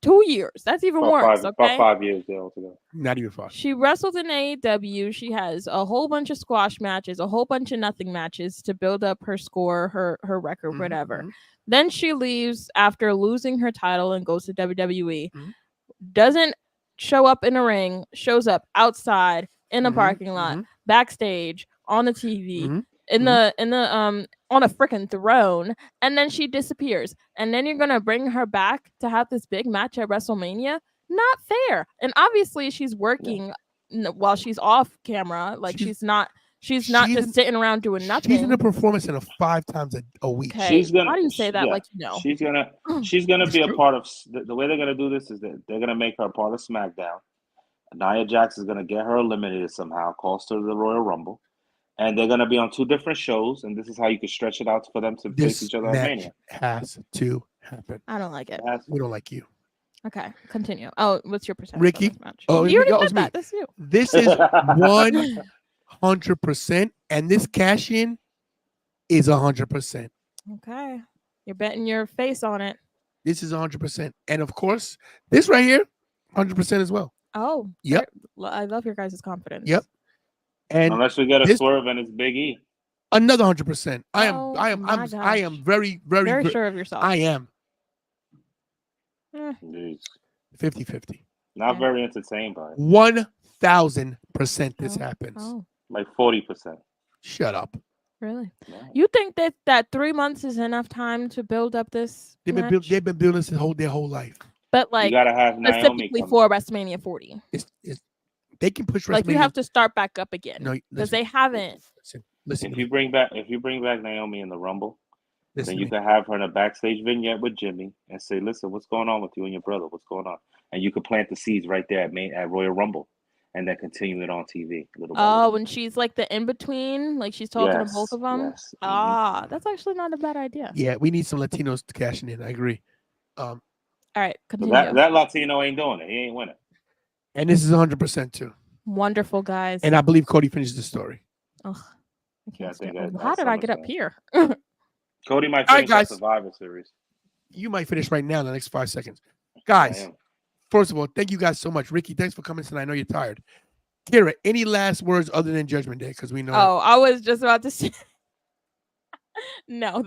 2 years. That's even worse. Okay? About 5 years altogether. Not even 5. She wrestled in AEW. She has a whole bunch of squash matches, a whole bunch of nothing matches to build up her score, her record, whatever. Then she leaves after losing her title and goes to WWE. Doesn't show up in a ring, shows up outside in a parking lot, backstage, on the TV, in the on a freaking throne, and then she disappears. And then you're gonna bring her back to have this big match at WrestleMania? Not fair. And obviously she's working while she's off camera. Like she's not just sitting around doing nothing. She's in a performance in 5 times a week. Okay. Why do you say that? Like, you know, she's gonna be a part of the way they're gonna do this is that they're gonna make her a part of SmackDown. Nia Jax is gonna get her eliminated somehow, cost her the Royal Rumble, and they're gonna be on 2 different shows. And this is how you can stretch it out for them to face each other at Mania. Has to happen. I don't like it. We don't like you. Okay, continue. Oh, what's your percentage? Ricky? On this match? Oh, you already said that. That's you. This is 100%, and this cash in is 100%. Okay, you're betting your face on it. This is 100%, and of course, this right here, 100% as well. Oh, yep. I love your guys' confidence. Yep. And unless we get a swerve and it's Big E, another 100%. I am very sure of yourself. I am. 50-50. Not very entertained by it. 1,000% this happens. Oh. Like 40%. Shut up. Really? Yeah. You think that 3 months is enough time to build up this? They've been building this their whole life. But like, you gotta have specifically for WrestleMania 40. They can push WrestleMania. Like, you have to start back up again. No, because they haven't. Listen. If you bring back Naomi in the Rumble, then you can have her in a backstage vignette with Jimmy and say, "Listen, what's going on with you and your brother? What's going on?" And you could plant the seeds right there at Royal Rumble, and then continue it on TV. Little by Oh, little. when she's like the in between, like she's talking to both of them. Yes. Ah, that's actually not a bad idea. Yeah, we need some Latinos to cash in. I agree. All right, But continue. that Latino ain't doing it. He ain't winning. And this is 100% too. Wonderful, guys. And I believe Cody finishes the story. Ugh, I Yeah, I can't think stand. at How did I get up SummerSlam. here? Cody might All right, finish that guys. Survivor Series. You might finish right now in the next 5 seconds. I Guys, am. first of all, thank you guys so much. Ricky, thanks for coming tonight. I know you're tired. Kira, any last words other than Judgment Day? Because we know. Oh, I was just about to say. No.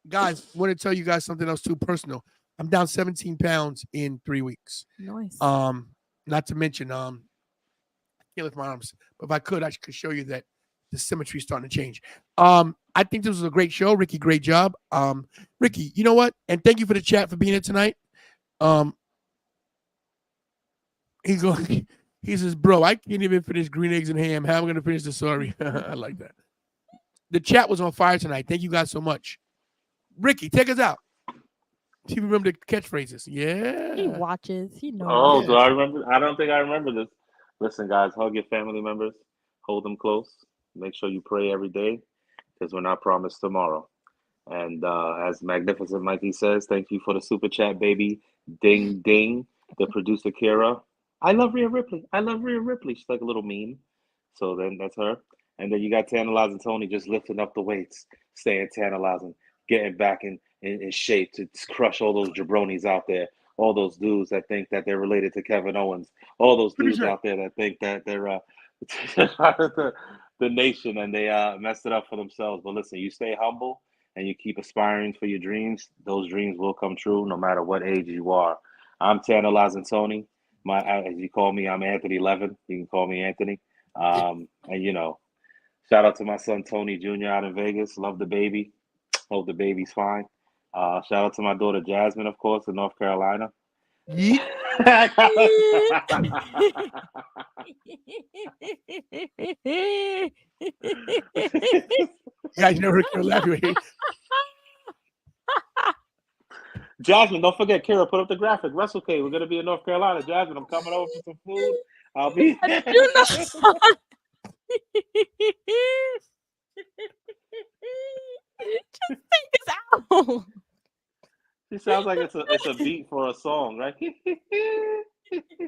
Guys, I want to tell you guys something else too personal. I'm down 17 pounds in 3 weeks. Nice. Not to mention, I can't lift my arms, but if I could show you that the symmetry is starting to change. I think this was a great show, Ricky. Great job, Ricky. You know what? And thank you for the chat for being here tonight. He says, bro, I can't even finish green eggs and ham. How am I going to finish the story? I like that. The chat was on fire tonight. Thank you guys so much. Ricky, take us out. Do you remember the catchphrases? Yeah. He watches. He knows. Oh, Yeah. do I remember? I don't think I remember this. Listen, guys, hug your family members. Hold them close. Make sure you pray every day because we're not promised tomorrow. And as Magnificent Mikey says, thank you for the super chat, baby. Ding, ding. The producer, Kira. I love Rhea Ripley. I love Rhea Ripley. She's like a little meme. So then that's her. And then you got Tantalizing Tony just lifting up the weights, staying tantalizing, getting back in shape to crush all those jabronis out there, all those dudes that think that they're related to Kevin Owens, all those dudes out there that think that they're the nation and they messed it up for themselves. But listen, you stay humble and you keep aspiring for your dreams. Those dreams will come true no matter what age you are. I'm Tantalizing Tony. As you call me, I'm Anthony Levin. You can call me Anthony. And you know, shout out to my son Tony Jr. out in Vegas. Love the baby. Hope the baby's fine. Shout out to my daughter Jasmine, of course, in North Carolina. Yeet. Guys, you never heard Kira laugh. Jasmine, don't forget, Kira, put up the graphic. WrestleCade, we're gonna be in North Carolina. Jasmine, I'm coming over for some food. I'll be. I do not. Just take this out. She sounds like it's a beat for a song, right?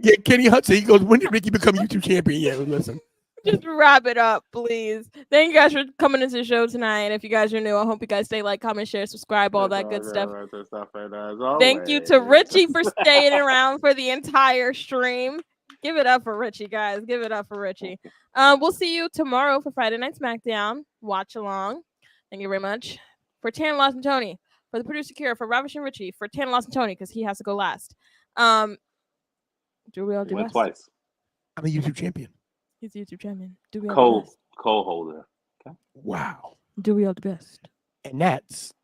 Yeah, Kenny Hudson. He goes, when did Ricky become YouTube champion? Yeah, listen. Just wrap it up, please. Thank you guys for coming into the show tonight. If you guys are new, I hope you guys stay, like, comment, share, subscribe, all that good stuff. Thank you to Richie for staying around for the entire stream. Give it up for Richie, guys. Give it up for Richie. We'll see you tomorrow for Friday Night SmackDown. Watch along. Thank you very much. For Tantalizing Tony, for the producer Kira, for Ravishing Richie, for Tantalizing Tony, because he has to go last. Do we all do Went best? twice. I'm a YouTube champion. He's a YouTube champion. Do we all do best? Co-holder. Wow. Do we all do best? And that's